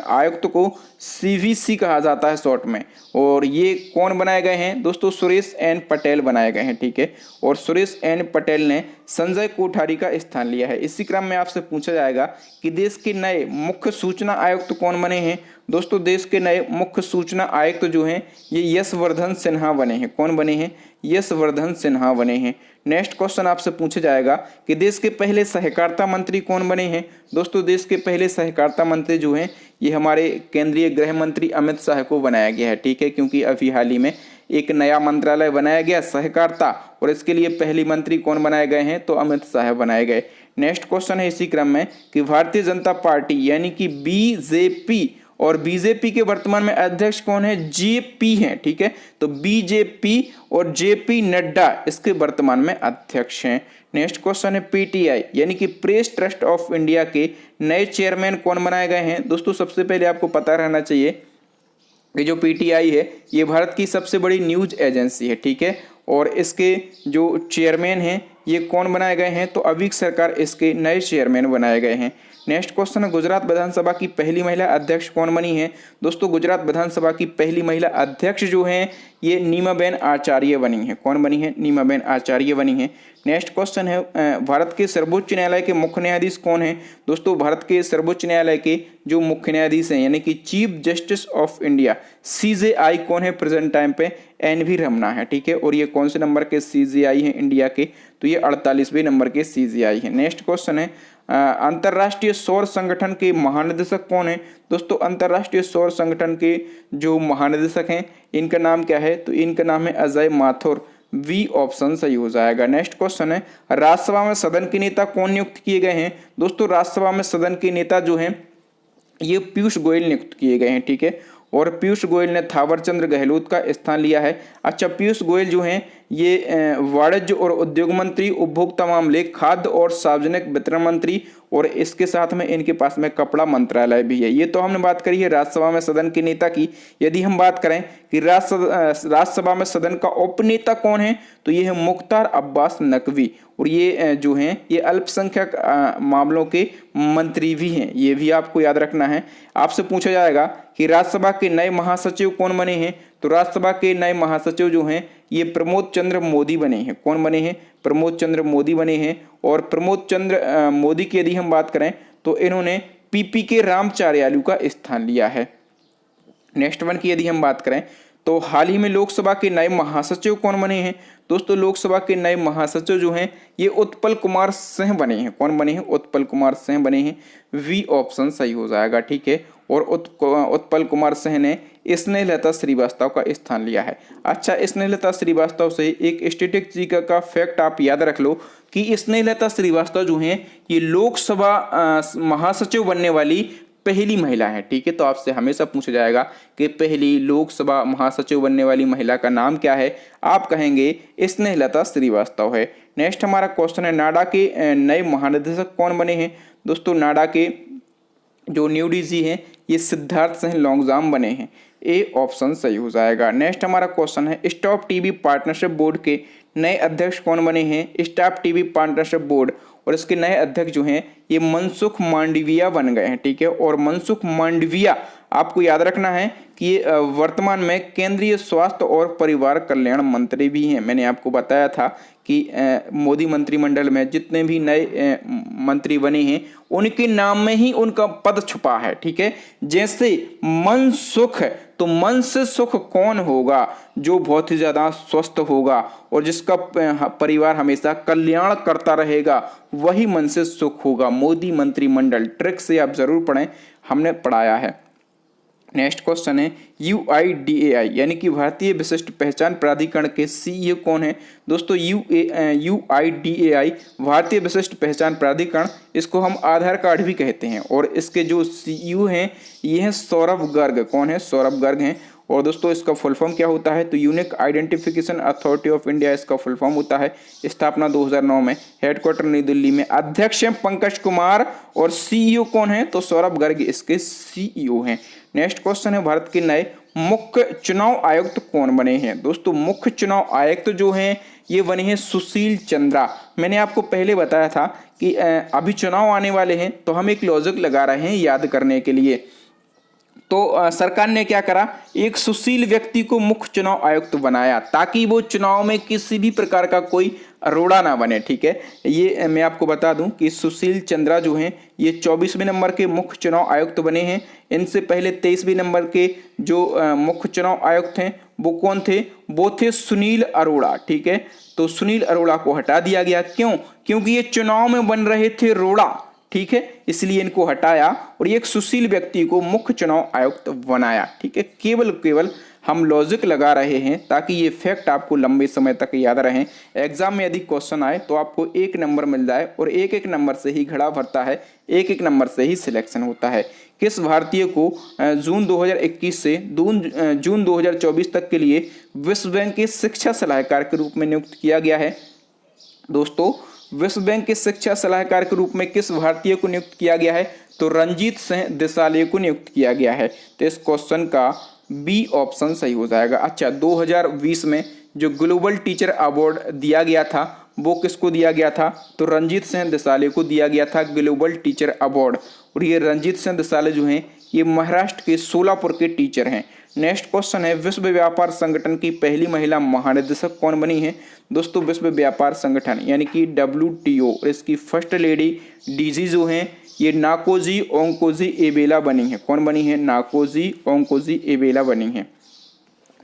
Speaker 1: आयुक्त को CVC कहा जाता है शॉर्ट में। और ये कौन बनाए गए हैं दोस्तों? सुरेश एन पटेल बनाए गए हैं, ठीक है। और सुरेश एन पटेल ने संजय कोठारी का स्थान लिया है। इसी क्रम में आपसे पूछा जाएगा कि देश के नए मुख्य सूचना आयुक्त कौन बने हैं? दोस्तों देश के नए मुख्य सूचना आयुक्त जो हैं ये यशवर्धन सिन्हा बने हैं। कौन बने हैं? यशवर्धन सिन्हा बने हैं। नेक्स्ट क्वेश्चन आपसे पूछा जाएगा कि देश के पहले सहकारिता मंत्री कौन बने हैं? दोस्तों देश के पहले सहकारिता मंत्री जो हैं ये हमारे केंद्रीय गृह मंत्री अमित शाह को बनाया गया है, ठीक है। क्योंकि अभी हाल ही में एक नया मंत्रालय बनाया गया सहकारिता, और इसके लिए पहली मंत्री कौन बनाए गए हैं? तो अमित शाह बनाए गए। नेक्स्ट क्वेश्चन है इसी क्रम में कि भारतीय जनता पार्टी यानी कि BJP और बीजेपी के वर्तमान में अध्यक्ष कौन है? JP हैं, ठीक है। तो BJP और JP नड्डा इसके वर्तमान में अध्यक्ष हैं। नेक्स्ट क्वेश्चन है PTI यानी कि प्रेस ट्रस्ट ऑफ इंडिया के नए चेयरमैन कौन बनाए गए हैं? दोस्तों सबसे पहले आपको पता रहना चाहिए कि जो PTI है ये भारत की सबसे बड़ी न्यूज एजेंसी है, ठीक है। और इसके जो चेयरमैन हैं ये कौन बनाए गए हैं? तो अविग सरकार इसके नए चेयरमैन बनाए गए हैं। नेक्स्ट क्वेश्चन है गुजरात विधानसभा की पहली महिला अध्यक्ष कौन बनी है? दोस्तों गुजरात विधानसभा की पहली महिला अध्यक्ष जो हैं ये नीमाबेन आचार्य बनी है। कौन बनी है? नीमाबेन आचार्य बनी है। नेक्स्ट क्वेश्चन है भारत के सर्वोच्च न्यायालय के मुख्य न्यायाधीश कौन है? दोस्तों भारत के सर्वोच्च न्यायालय के जो मुख्य न्यायाधीश हैं यानी कि chief justice of India CJI कौन है प्रेजेंट टाइम पे? NV रमना है, ठीक है। और ये कौन से नंबर के CJI हैं इंडिया के? तो ये 48वें नंबर के CJI हैं। नेक्स्ट क्वेश्चन है अंतर्राष्ट्रीय सौर संगठन के महानिदेशक कौन है? दोस्तों अंतर्राष्ट्रीय सौर संगठन के जो महानिदेशक हैं इनका नाम क्या है? तो इनका नाम है अजय माथुर। V ऑप्शन सही हो जाएगा। नेक्स्ट क्वेश्चन है राज्यसभा में सदन के नेता कौन नियुक्त किए गए हैं? दोस्तों राज्यसभा में सदन के नेता जो हैं ये पीयूष गोयल नियुक्त किए गए हैं, ठीक है। और पीयूष गोयल ने थावरचंद्र गहलोत का स्थान लिया है। अच्छा पीयूष गोयल जो हैं ये वाणिज्य और उद्योग मंत्री, उपभोक्ता मामले, खाद्य और सार्वजनिक वितरण मंत्री, और इसके साथ में इनके पास में कपड़ा मंत्रालय भी है। ये तो हमने बात करी है राज्यसभा में सदन के नेता की। यदि हम बात करें कि राज्यसभा में सदन का उपनेता कौन है तो ये है मुख्तार अब्बास नकवी। और ये जो हैं ये अल्पसंख्यक मामलों के मंत्री भी हैं, ये भी आपको याद रखना है। आपसे पूछा जाएगा कि राज्यसभा के नए महासचिव कौन बने हैं? तो राज्यसभा के नए महासचिव जो हैं ये प्रमोद चंद्र मोदी बने हैं। कौन बने हैं? प्रमोद चंद्र मोदी बने हैं। और प्रमोद चंद्र मोदी की यदि हम बात करें तो इन्होंने PPK रामचार्यालू का स्थान लिया है। नेक्स्ट वन की यदि हम बात करें तो हाल ही में लोकसभा के नए महासचिव कौन बने हैं? दोस्तों लोकसभा के नए महासचिव जो हैं ये उत्पल कुमार सिंह बने हैं। कौन बने हैं? उत्पल कुमार सिंह बने हैं। V ऑप्शन सही हो जाएगा, ठीक है। और उत्पल कुमार सिंह ने स्नेहलता श्रीवास्तव का स्थान लिया है। अच्छा स्नेहलता श्रीवास्तव से एक स्टैटिस्टिक्स का फैक्ट आप याद रख लो कि स्नेहलता श्रीवास्तव जो हैं ये लोकसभा महासचिव बनने वाली पहली महिला है, ठीक है। तो आपसे हमेशा पूछा जाएगा कि पहली लोकसभा महासचिव बनने वाली महिला का नाम क्या है? आप कहेंगे स्नेहलता श्रीवास्तव है। नेक्स्ट हमारा क्वेश्चन है नाडा के नए महानिदेशक कौन बने हैं? दोस्तों नाडा के जो न्यू DG हैं ये सिद्धार्थ सिंह लॉन्गजाम बने हैं। A ऑप्शन सही हो जाएगा। नेक्स्ट हमारा क्वेश्चन है स्टॉप टीवी पार्टनरशिप बोर्ड के नए अध्यक्ष कौन बने हैं? स्टॉप टीवी पार्टनरशिप बोर्ड और इसके नए अध्यक्ष जो हैं ये मनसुख मांडविया बन गए हैं, ठीक है। और मनसुख मांडविया आपको याद रखना है कि ये वर्तमान में केंद्रीय स्वास्थ्य और परिवार कल्याण मंत्री भी हैं। मैंने आपको बताया था कि मोदी मंत्रिमंडल में जितने भी नए मंत्री बने हैं उनके नाम में ही उनका पद छुपा है, ठीक है। जैसे मनसुख, तो मन से सुख कौन होगा? जो बहुत ही ज्यादा स्वस्थ होगा और जिसका परिवार हमेशा कल्याण करता रहेगा वही मन से सुख होगा। मोदी मंत्रिमंडल ट्रिक से आप जरूर पढ़ें, हमने पढ़ाया है। नेक्स्ट क्वेश्चन है UIDAI यानी कि भारतीय विशिष्ट पहचान प्राधिकरण के CEO कौन है? दोस्तों UIDAI भारतीय विशिष्ट पहचान प्राधिकरण, इसको हम आधार कार्ड भी कहते हैं। और इसके जो CEO हैं ये हैं सौरभ गर्ग। कौन है? सौरभ गर्ग हैं। और दोस्तों इसका फुल फॉर्म क्या होता है? तो unique identification authority of India इसका फुल फॉर्म होता है। स्थापना 2009 में, हेडक्वार्टर नई दिल्ली में। अध्यक्ष हैं पंकज कुमार और CEO कौन है? तो सौरभ गर्ग इसके CEO हैं। नेक्स्ट क्वेश्चन है भारत के नए मुख्य चुनाव आयुक्त कौन बने हैं? दोस्तों मुख्य चुनाव आयुक्त जो हैं ये बने हैं सुशील चंद्रा। मैंने आपको पहले बताया था कि कि अभी चुनाव आने वाले हैं तो हम एक लॉजिक लगा रहे हैं याद करने के लिए। तो सरकार ने क्या करा, एक सुशील व्यक्ति को मुख्य चुनाव आयुक्त बनाया ताकि वो चुनाव में किसी भी प्रकार का कोई अरोड़ा ना बने। ठीक है, ये मैं आपको बता दूं कि सुशील चंद्रा जो हैं ये 24वें नंबर के मुख्य चुनाव आयुक्त बने हैं। इनसे पहले 23वें नंबर के जो मुख्य चुनाव आयुक्त हैं वो कौन थे, वो थे सुनील अरोड़ा। ठीक है, तो सुनील अरोड़ा को हटा दिया गया। क्यों? क्योंकि ये चुनाव में बन रहे थे रोड़ा। ठीक है, इसलिए इनको हटाया और एक सुशील व्यक्ति को मुख्य चुनाव आयुक्त बनाया। ठीक है, केवल हम लॉजिक लगा रहे हैं ताकि ये फैक्ट आपको लंबे समय तक याद रहे। एग्जाम में यदि क्वेश्चन आए तो आपको 1 नंबर मिल जाए और एक नंबर से ही घड़ा भरता है, एक नंबर से ही सिलेक्शन होता है। किस भारतीय को जून 2021 से जून 2024 तक के लिए विश्व बैंक के शिक्षा सलाहकार के रूप में नियुक्त किया गया है? दोस्तों, विश्व बैंक के शिक्षा सलाहकार के रूप में किस भारतीय को नियुक्त किया गया है? तो रंजीत सिंह देसाले को नियुक्त किया गया है। तो इस क्वेश्चन का बी ऑप्शन सही हो जाएगा। अच्छा, 2020 में जो ग्लोबल टीचर अवार्ड दिया गया था वो किसको दिया गया था? तो रंजीत सिंह देसाले को दिया गया था ग्लोबल टीचर अवार्ड। और ये रंजीत सिंह देसाले जो हैं ये महाराष्ट्र के सोलापुर के टीचर हैं। नेक्स्ट क्वेश्चन है, विश्व व्यापार संगठन की पहली महिला महानिदेशक कौन बनी है? दोस्तों, विश्व व्यापार संगठन यानी कि WTO और इसकी फर्स्ट लेडी डीजी जो हैं ये नाकोजी ओंकोजी एबेला बनी है। कौन बनी है? नाकोजी ओंकोजी एबेला बनी है।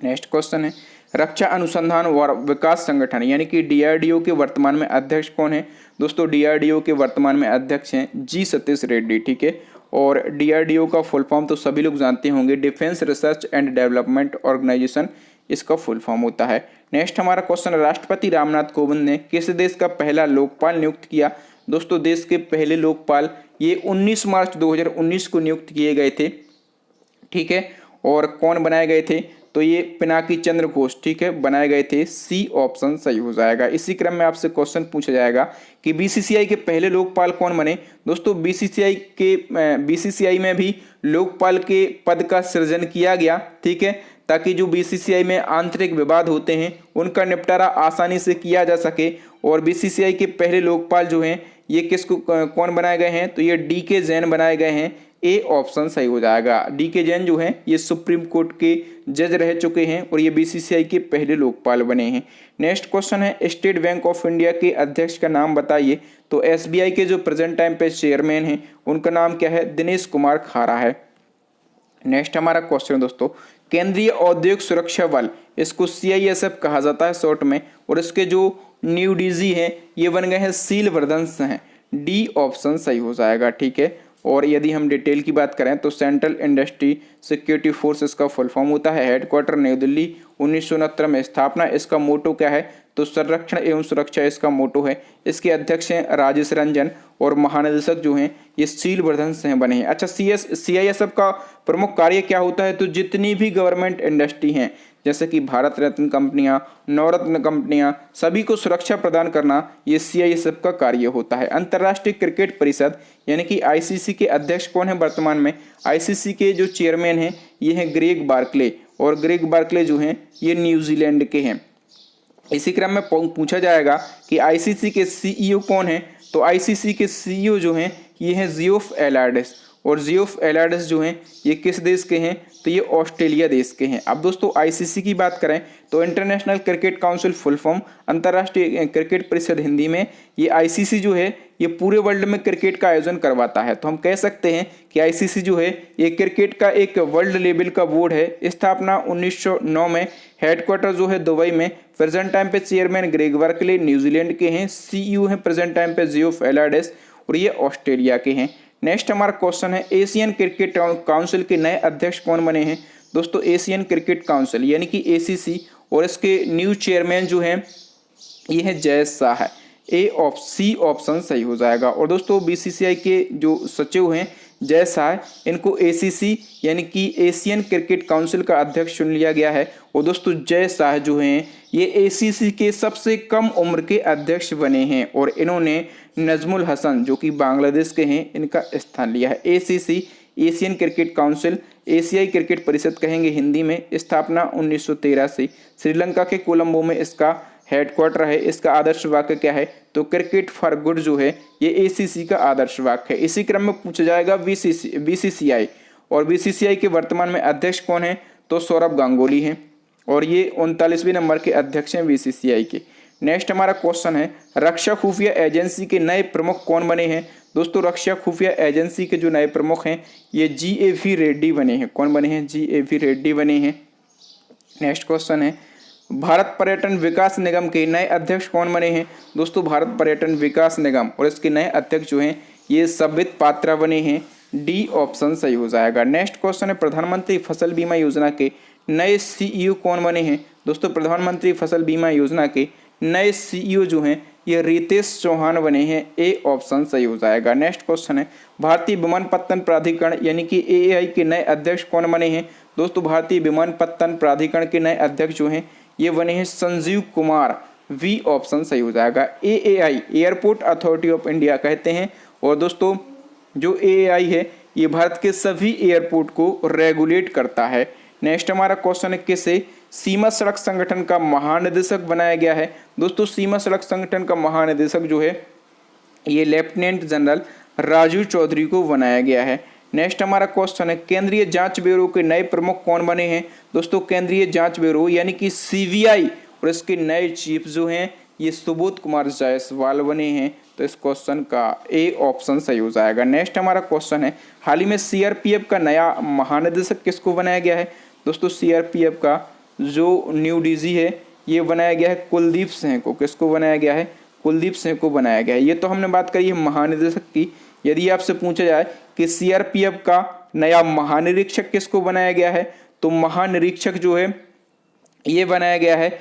Speaker 1: नेक्स्ट क्वेश्चन है, रक्षा अनुसंधान और विकास संगठन यानी कि DRDO के वर्तमान में अध्यक्ष कौन है? दोस्तों, DRDO के वर्तमान में अध्यक्ष हैं जी सतीश रेड्डी। ठीक है, और DRDO का फुल फॉर्म तो सभी लोग जानते होंगे, defence research and development organisation इसका फुल फॉर्म होता है। नेक्स्ट हमारा क्वेश्चन, राष्ट्रपति रामनाथ कोविंद ने किस देश का पहला लोकपाल नियुक्त किया? दोस्तों, देश के पहले लोकपाल ये 19 मार्च 2019 को नियुक्त किए गए थे। ठीक है, और कौन बनाए गए थे? तो ये पिनाकी चंद्र घोष। ठीक है, बनाए गए थे। सी ऑप्शन सही हो जाएगा। इसी क्रम में आपसे क्वेश्चन पूछा जाएगा कि BCCI के पहले लोकपाल कौन बने? दोस्तों, BCCI में भी लोकपाल के पद का सृजन किया गया। ठीक है, ताकि जो BCCI में आंतरिक विवाद होते हैं उनका निपटारा आसानी से किया जा सके। और BCCI के पहले लोकपाल जो हैं ये किसको कौन बनाए गए हैं? तो ये DK जैन बनाए गए हैं। ए ऑप्शन सही हो जाएगा। DK जैन जो हैं ये सुप्रीम कोर्ट के जज रह चुके हैं और ये BCCI के पहले लोकपाल बने हैं। नेक्स्ट क्वेश्चन है, स्टेट बैंक ऑफ इंडिया के अध्यक्ष का नाम बताइए। तो SBI के जो प्रेजेंट टाइम पे चेयरमैन हैं उनका नाम क्या है? दिनेश कुमार खारा है। नेक्स्ट हमारा क्वेश्चन है दोस्तों, केंद्रीय औद्योगिक सुरक्षा बल इसको CISF कहा जाता है शॉर्ट में, और इसके जो न्यू DG हैं ये बन गए हैं शील वर्धन हैं। डी ऑप्शन सही हो जाएगा। ठीक है, और यदि हम डिटेल की बात करें तो सेंट्रल इंडस्ट्री सिक्योरिटी फोर्स इसका फुल फॉर्म होता है। हेडक्वार्टर नई दिल्ली, 1969 में स्थापना। इसका मोटो क्या है? तो संरक्षण एवं सुरक्षा इसका मोटो है। इसके अध्यक्ष हैं राजेश रंजन और महानिदेशक जो हैं ये शील वर्धन सिंह बने हैं। अच्छा, CISF का प्रमुख कार्य क्या होता है? तो जितनी भी गवर्नमेंट इंडस्ट्री हैं जैसे कि भारत रत्न कंपनियां, नवरत्न कंपनियां, सभी को सुरक्षा प्रदान करना ये CISF का कार्य होता है। अंतर्राष्ट्रीय क्रिकेट परिषद यानी कि ICC के अध्यक्ष कौन है वर्तमान में? ICC के जो चेयरमैन हैं ये हैं ग्रेग बार्कले, और ग्रेग बार्कले जो हैं ये न्यूजीलैंड के हैं। इसी क्रम में पूछा जाएगा कि ICC के CEO कौन है? तो ICC के CEO जो हैं ये हैं जियोफ एलार्डिस, और जियोफ एलार्डिस जो हैं ये किस देश के हैं? तो ये ऑस्ट्रेलिया देश के हैं। अब दोस्तों, ICC की बात करें तो international cricket council full form, अंतर्राष्ट्रीय क्रिकेट परिषद हिंदी में। ये ICC जो है ये पूरे वर्ल्ड में क्रिकेट का आयोजन करवाता है। तो हम कह सकते हैं कि ICC जो है ये क्रिकेट का एक वर्ल्ड लेवल का बोर्ड है। स्थापना 1909 में, हेडक्वार्टर जो है दुबई में। प्रेजेंट टाइम पे चेयरमैन ग्रेग बार्कले न्यूजीलैंड के हैं। CEO हैं प्रेजेंट टाइम पे जियोफ एलार्डिस और ये ऑस्ट्रेलिया के हैं। नेक्स्ट हमारा क्वेश्चन है, एशियन क्रिकेट काउंसिल के नए अध्यक्ष कौन बने हैं? दोस्तों, एशियन क्रिकेट काउंसिल यानी कि ACC और इसके न्यू चेयरमैन जो हैं ये है जय शाह है। C ऑप्शन सही हो जाएगा। और दोस्तों, BCCI के जो सचिव हैं जय शाह, इनको ACC यानी कि एशियन क्रिकेट काउंसिल का अध्यक्ष चुन लिया गया है। और दोस्तों, जय शाह जो हैं ये ACC के सबसे कम उम्र के अध्यक्ष बने हैं, और इन्होंने नजमुल हसन जो कि बांग्लादेश के हैं इनका स्थान लिया है। ACC एशियन क्रिकेट काउंसिल, एशियाई क्रिकेट परिषद कहेंगे हिंदी में। स्थापना 1913 से। श्रीलंका के कोलंबो में इसका हेडक्वार्टर है, इसका आदर्श वाक्य क्या है? तो क्रिकेट फॉर गुड जो है ये ACC का आदर्श वाक्य है। इसी क्रम में पूछा जाएगा BCCI, और BCCI के वर्तमान में अध्यक्ष कौन है? तो सौरभ गांगुली हैं, और ये 39वें नंबर के अध्यक्ष हैं BCCI के। नेक्स्ट हमारा क्वेश्चन है, रक्षा खुफिया एजेंसी के नए प्रमुख कौन बने हैं? दोस्तों रक्षा खुफिया एजेंसी के जो नए प्रमुख हैं ये GAV रेड्डी बने हैं। कौन बने हैं? GAV रेड्डी बने हैं। नेक्स्ट क्वेश्चन है, भारत पर्यटन विकास निगम के नए अध्यक्ष कौन बने हैं? दोस्तों भारत पर्यटन विकास निगम और इसके नए अध्यक्ष जो हैं ये संबित पात्रा बने हैं। डी ऑप्शन सही हो जाएगा। नेक्स्ट क्वेश्चन है, प्रधानमंत्री फसल बीमा योजना के नए CEO कौन बने हैं? दोस्तों प्रधानमंत्री फसल बीमा योजना के नए CEO जो हैं ये रितेश चौहान बने हैं। ए ऑप्शन सही हो जाएगा। नेक्स्ट क्वेश्चन है, भारतीय विमानपत्तन प्राधिकरण यानी कि AAI के नए अध्यक्ष कौन बने हैं? दोस्तों भारतीय विमानपत्तन प्राधिकरण के नए अध्यक्ष जो हैं ये बने हैं संजीव कुमार। वी ऑप्शन सही हो जाएगा। AAI airport authority of India कहते हैं, और दोस्तों जो AAI है ये भारत के सभी एयरपोर्ट को रेगुलेट करता है। नेक्स्ट हमारा क्वेश्चन है, किसे सीमा सड़क संगठन का महानिदेशक बनाया गया है? दोस्तों सीमा सड़क संगठन का महानिदेशक जो है ये लेफ्टिनेंट जनरल राजीव चौधरी को बनाया गया है। नेक्स्ट हमारा क्वेश्चन है, केंद्रीय जांच ब्यूरो के नए प्रमुख कौन बने हैं? दोस्तों केंद्रीय जांच ब्यूरो यानी कि CBI और इसके नए चीफ जो हैं ये सुबोध कुमार जायसवाल बने हैं। तो इस क्वेश्चन का ए ऑप्शन सही हो जाएगा। नेक्स्ट हमारा क्वेश्चन है, हाल ही में CRPF का नया महानिदेशक किसको बनाया गया है? दोस्तों CRPF का जो न्यू DG है ये बनाया गया है कुलदीप सिंह को। किसको बनाया गया है? कुलदीप सिंह को बनाया गया है। ये तो हमने बात करी है महानिदेशक की। यदि आपसे पूछा जाए कि CRPF का नया महानिरीक्षक किसको बनाया गया है, तो महानिरीक्षक जो है ये बनाया गया है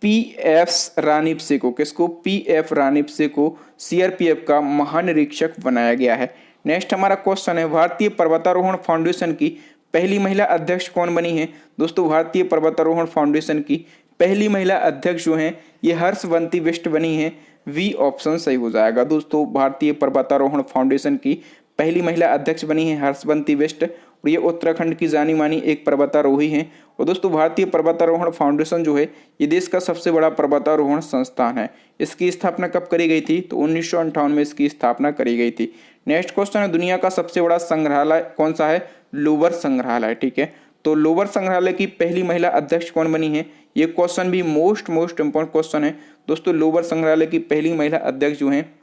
Speaker 1: PF रानीपसे को। किसको? PF रानीपसे को CRPF का महानिरीक्षक बनाया गया है। नेक्स्ट हमारा क्वेश्चन है, भारतीय पर्वतारोहण फाउंडेशन की पहली महिला अध्यक्ष कौन बनी है? दोस्तों भारतीय पर्वतारोहण फाउंडेशन की पहली महिला अध्यक्ष जो हैं ये हर्षवंती बिष्ट बनी है। वी ऑप्शन सही हो जाएगा। दोस्तों भारतीय पर्वतारोहण फाउंडेशन की पहली महिला अध्यक्ष बनी है हर्षवंती बिष्ट, और ये उत्तराखंड की जानी मानी एक पर्वतारोही हैं। और दोस्तों भारतीय पर्वतारोहण फाउंडेशन जो है ये देश का सबसे बड़ा पर्वतारोहण संस्थान है। इसकी स्थापना कब करी गई थी? तो 1958 में इसकी स्थापना करी गई थी। नेक्स्ट क्वेश्चन है, दुनिया का सबसे बड़ा संग्रहालय कौन सा है? लोवर संग्रहालय। ठीक है, तो लोवर संग्रहालय की पहली महिला अध्यक्ष कौन बनी है? ये क्वेश्चन भी मोस्ट इंपॉर्टेंट क्वेश्चन है। दोस्तों लोवर संग्रहालय की पहली महिला अध्यक्ष जो हैं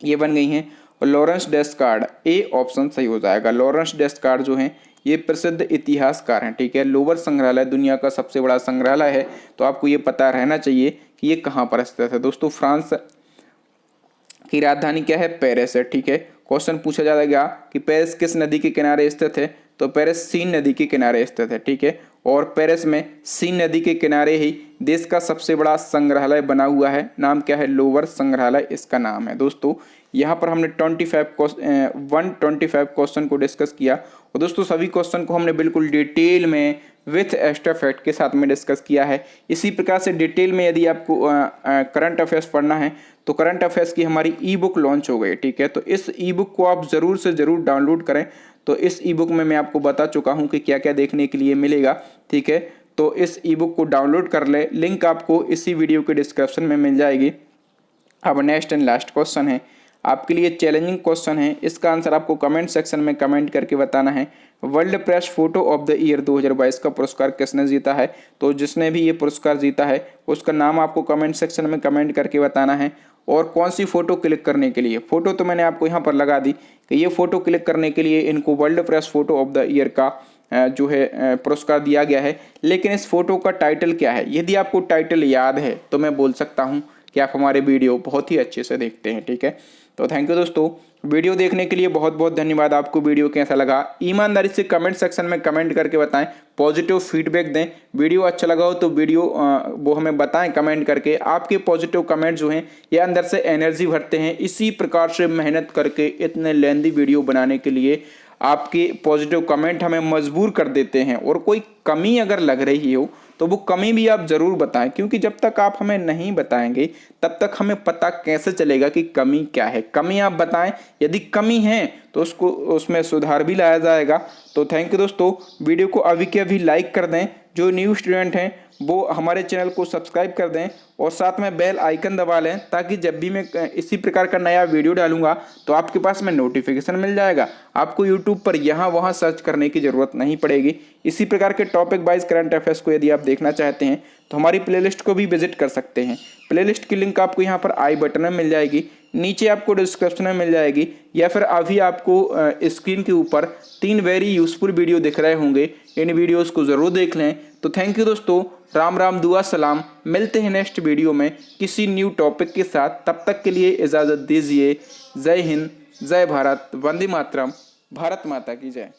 Speaker 1: ये बन गई हैं लॉरेंस डेस्कार्ड। ए ऑप्शन सही हो जाएगा। लॉरेंस डेस्कार्ड जो हैं ये प्रसिद्ध इतिहासकार हैं। ठीक है, लोवर संग्रहालय दुनिया का सबसे बड़ा संग्रहालय है, तो आपको ये पता रहना चाहिए कि ये कहाँ पर स्थित है। दोस्तों फ्रांस की राजधानी क्या है? पेरिस है। ठीक है, क्वेश्चन पूछा जाएगा कि पेरिस किस नदी के किनारे स्थित है? तो पेरिस सीन नदी के किनारे स्थित है। ठीक है, और पेरिस में सीन नदी के किनारे ही देश का सबसे बड़ा संग्रहालय बना हुआ है। नाम क्या है? लोवर संग्रहालय इसका नाम है। दोस्तों यहाँ पर हमने 125 क्वेश्चन को डिस्कस किया, और दोस्तों सभी क्वेश्चन को हमने बिल्कुल डिटेल में विथ एक्स्ट्रा फैक्ट के साथ में डिस्कस किया है। इसी प्रकार से डिटेल में यदि आपको करंट अफेयर्स पढ़ना है तो करंट अफेयर्स की हमारी ई-बुक लॉन्च हो गई। ठीक है, तो इस ई-बुक को आप ज़रूर से ज़रूर डाउनलोड करें। तो इस ई-बुक में मैं आपको बता चुका हूं कि क्या क्या देखने के लिए मिलेगा। ठीक है, तो इस ई-बुक को डाउनलोड कर ले, लिंक आपको इसी वीडियो के डिस्क्रिप्शन में मिल जाएगी। अब नेक्स्ट एंड लास्ट क्वेश्चन है, आपके लिए चैलेंजिंग क्वेश्चन है। इसका आंसर आपको कमेंट सेक्शन में कमेंट करके बताना है। World press photo of the year 2022 का पुरस्कार किसने जीता है? तो जिसने भी ये पुरस्कार जीता है उसका नाम आपको कमेंट सेक्शन में कमेंट करके बताना है, और कौन सी फ़ोटो क्लिक करने के लिए। फ़ोटो तो मैंने आपको यहाँ पर लगा दी कि ये फ़ोटो क्लिक करने के लिए इनको world press photo of the year का जो है पुरस्कार दिया गया है। लेकिन इस फोटो का टाइटल क्या है? यदि आपको टाइटल याद है तो मैं बोल सकता हूँ कि आप हमारे वीडियो बहुत ही अच्छे से देखते हैं। ठीक है, तो थैंक यू दोस्तों, वीडियो देखने के लिए बहुत बहुत धन्यवाद। आपको वीडियो कैसा लगा ईमानदारी से कमेंट सेक्शन में कमेंट करके बताएं, पॉजिटिव फीडबैक दें। वीडियो अच्छा लगा हो तो वीडियो वो हमें बताएं कमेंट करके। आपके पॉजिटिव कमेंट जो हैं ये अंदर से एनर्जी भरते हैं। इसी प्रकार से मेहनत करके इतने लेंथी वीडियो बनाने के लिए आपके पॉजिटिव कमेंट हमें मजबूर कर देते हैं। और कोई कमी अगर लग रही हो तो वो कमी भी आप ज़रूर बताएं, क्योंकि जब तक आप हमें नहीं बताएंगे तब तक हमें पता कैसे चलेगा कि कमी क्या है। कमी आप बताएं, यदि कमी है तो उसमें सुधार भी लाया जाएगा। तो थैंक यू दोस्तों, वीडियो को अभी के अभी लाइक कर दें जो न्यू स्टूडेंट हैं वो हमारे चैनल को सब्सक्राइब कर दें और साथ में बेल आइकन दबा लें, ताकि जब भी मैं इसी प्रकार का नया वीडियो डालूंगा तो आपके पास में नोटिफिकेशन मिल जाएगा। आपको यूट्यूब पर यहाँ वहाँ सर्च करने की ज़रूरत नहीं पड़ेगी। इसी प्रकार के टॉपिक वाइज करंट अफेयर्स को यदि आप देखना चाहते हैं तो हमारी प्लेलिस्ट को भी विजिट कर सकते हैं। प्लेलिस्ट की लिंक आपको यहाँ पर आई बटन में मिल जाएगी, नीचे आपको डिस्क्रिप्शन में मिल जाएगी, या फिर अभी आपको स्क्रीन के ऊपर 3 वेरी यूजफुल वीडियो दिख रहे होंगे। इन वीडियोस को ज़रूर देख लें। तो थैंक यू दोस्तों, राम राम दुआ सलाम। मिलते हैं नेक्स्ट वीडियो में किसी न्यू टॉपिक के साथ। तब तक के लिए इजाज़त दीजिए। जय हिंद, जय भारत, वंदे मातरम, भारत माता की जय।